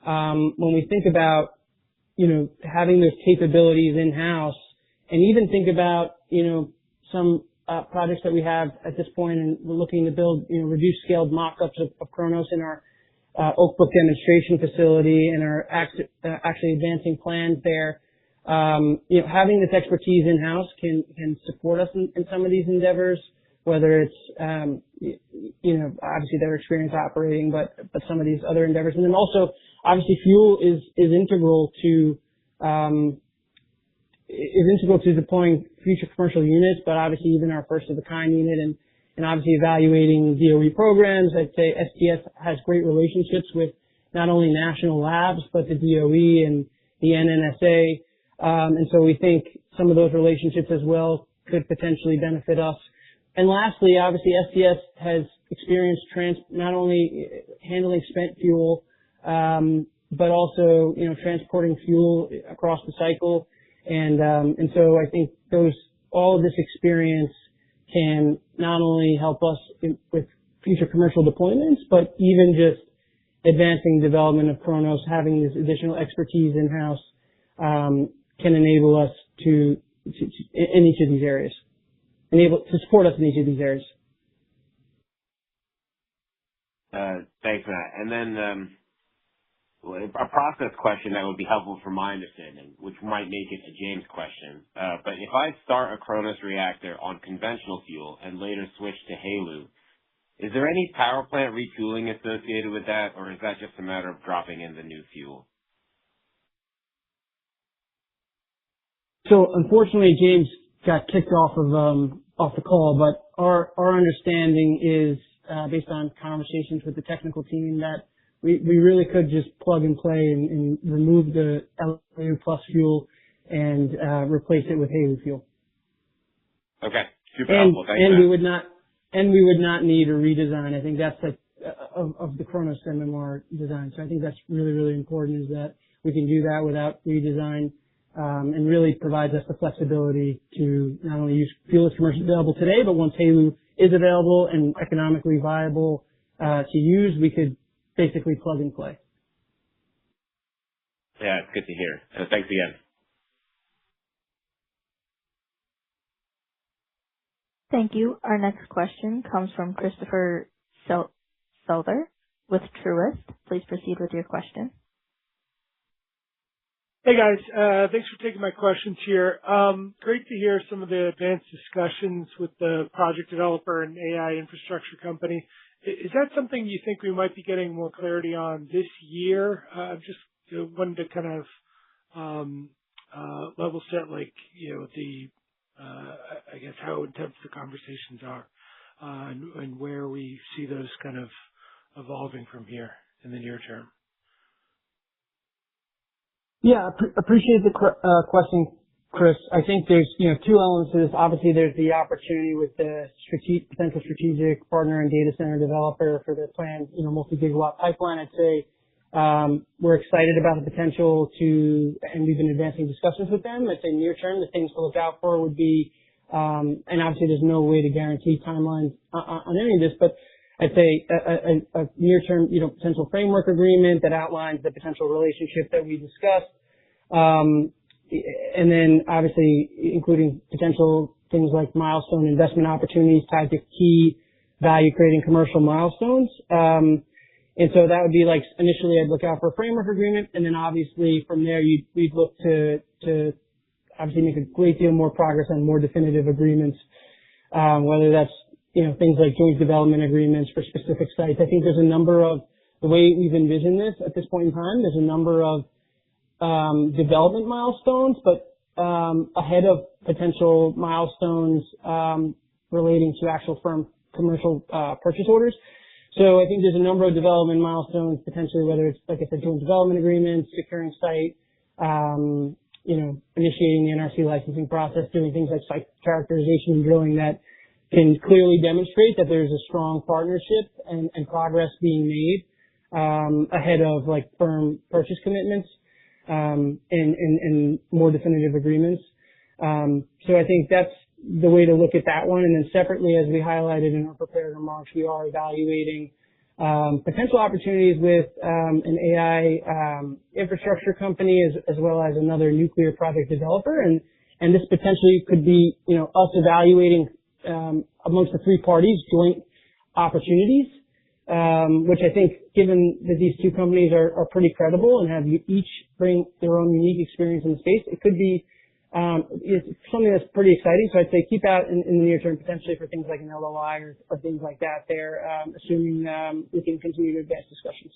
when we think about, having those capabilities in-house, and even think about, some projects that we have at this point, and we're looking to build, reduced scaled mock-ups of Kronos in our Oak Brook demonstration facility and are actually advancing plans there. Having this expertise in-house can support us in some of these endeavors, whether it's, obviously their experience operating, but some of these other endeavors. And then also, obviously, fuel is integral to deploying future commercial units, but obviously even our first of a kind unit and obviously evaluating DOE programs. I'd say STS has great relationships with not only national labs, but the DOE and the NNSA. And so we think some of those relationships as well could potentially benefit us. And lastly, obviously STS has experience not only handling spent fuel, but also, transporting fuel across the cycle. And so I think all of this experience can not only help us with future commercial deployments, but even just advancing development of Kronos, having this additional expertise in-house, can enable us in each of these areas, to support us in each of these areas. Thanks for that. And then a process question that would be helpful for my understanding, which might make it a James question. But if I start a Kronos reactor on conventional fuel and later switch to HALEU, is there any power plant retooling associated with that, or is that just a matter of dropping in the new fuel? So unfortunately, James got kicked off the call, but our understanding is, based on conversations with the technical team, that we really could just plug and play and remove the LEU plus fuel and replace it with HALEU fuel. Okay, super helpful. Thank you. We would not need a redesign. I think that's of the Kronos MMR design. So I think that's really, really important, is that we can do that without redesign, and really provides us the flexibility to not only use fuel that's commercially available today, but once HALEU is available and economically viable to use, we could basically plug and play. Yeah, it's good to hear. Thanks again. Thank you. Our next question comes from Christopher Souther with Truist. Please proceed with your question. Hey guys, thanks for taking my questions here. Great to hear some of the advanced discussions with the project developer and AI infrastructure company. Is that something you think we might be getting more clarity on this year? Just wanted to kind of level set, like, I guess how intense the conversations are, and where we see those kind of evolving from here in the near term. Yeah, appreciate the question, Chris. I think there's, two elements to this. Obviously, there's the opportunity with the potential strategic partner and data center developer for the planned, multi-gigawatt pipeline. I'd say we're excited about the potential and we've been advancing discussions with them. I'd say near term, the things to look out for would be, and obviously there's no way to guarantee timelines on any of this, but I'd say a near-term, potential framework agreement that outlines the potential relationship that we discussed. And then obviously including potential things like milestone investment opportunities tied to key value-creating commercial milestones. And so that would be like, initially I'd look out for a framework agreement, and then obviously from there we'd look to obviously make a great deal more progress on more definitive agreements, whether that's things like joint development agreements for specific sites. I think there's a number of, the way we've envisioned this at this point in time, there's a number of development milestones, but ahead of potential milestones relating to actual firm commercial purchase orders. So I think there's a number of development milestones, potentially, whether it's, like I said, joint development agreements, securing site, initiating the NRC licensing process, doing things like site characterization and drilling that can clearly demonstrate that there's a strong partnership and progress being made ahead of like firm purchase commitments and more definitive agreements. So I think that's the way to look at that one. And then separately, as we highlighted in our prepared remarks, we are evaluating potential opportunities with an AI infrastructure company as well as another nuclear project developer. And this potentially could be, us evaluating amongst the three parties joint opportunities, which I think, given that these two companies are pretty credible and have each bring their own unique experience in the space, it could be it's something that's pretty exciting. So I'd say keep out in the near term potentially for things like an LOI or things like that there, assuming we can continue to advance discussions.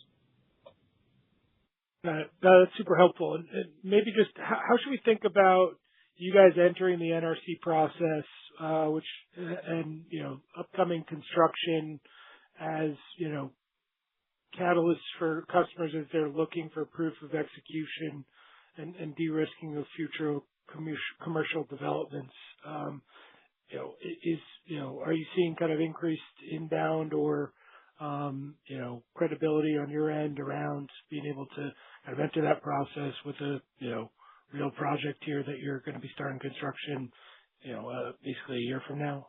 That's super helpful. And maybe just how should we think about you guys entering the NRC process, which and upcoming construction as catalysts for customers as they're looking for proof of execution and de-risking of future commercial developments. Are you seeing kind of increased inbound or credibility on your end around being able to kind of enter that process with a real project here that you're going to be starting construction basically a year from now?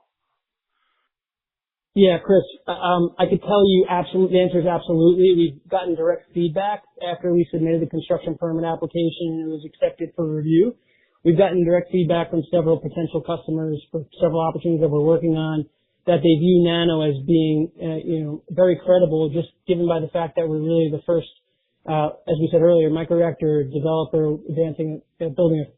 Yeah, Chris, I could tell you the answer is absolutely. We've gotten direct feedback after we submitted the construction permit application and it was accepted for review. We've gotten direct feedback from several potential customers for several opportunities that we're working on that they view NANO as being, very credible, just given by the fact that we're really the first, as we said earlier, microreactor developer building a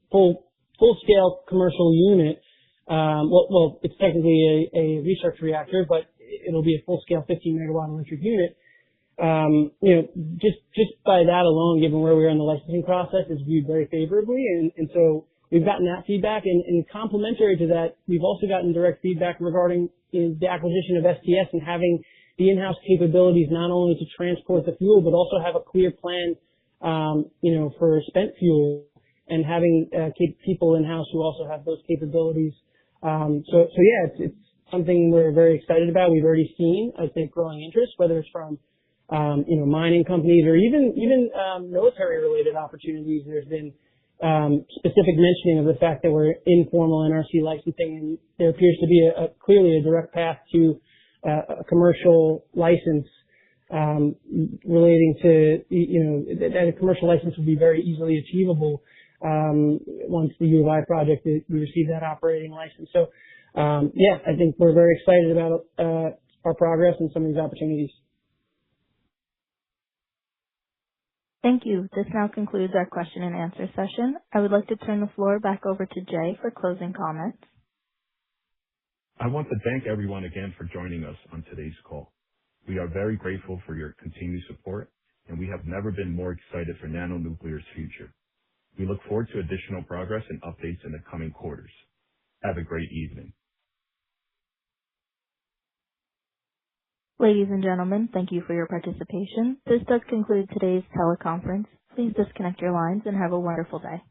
full-scale commercial unit. Well, it's technically a research reactor, but it'll be a full-scale 15 megawatt electric unit. Just by that alone, given where we are in the licensing process, is viewed very favorably. And so we've gotten that feedback. And complementary to that, we've also gotten direct feedback regarding the acquisition of STS and having the in-house capabilities not only to transport the fuel, but also have a clear plan, for spent fuel and having people in-house who also have those capabilities. So yeah, it's something we're very excited about. We've already seen, I think, growing interest, whether it's from mining companies or even military-related opportunities. There's been specific mentioning of the fact that we're informal NRC licensing, and there appears to be clearly a direct path to a commercial license relating to, that a commercial license would be very easily achievable once the U of I project, we receive that operating license. So, I think we're very excited about our progress and some of these opportunities. Thank you. This now concludes our question and answer session. I would like to turn the floor back over to Jay for closing comments. I want to thank everyone again for joining us on today's call. We are very grateful for your continued support, and we have never been more excited for NANO Nuclear's future. We look forward to additional progress and updates in the coming quarters. Have a great evening. Ladies and gentlemen, thank you for your participation. This does conclude today's teleconference. Please disconnect your lines and have a wonderful day.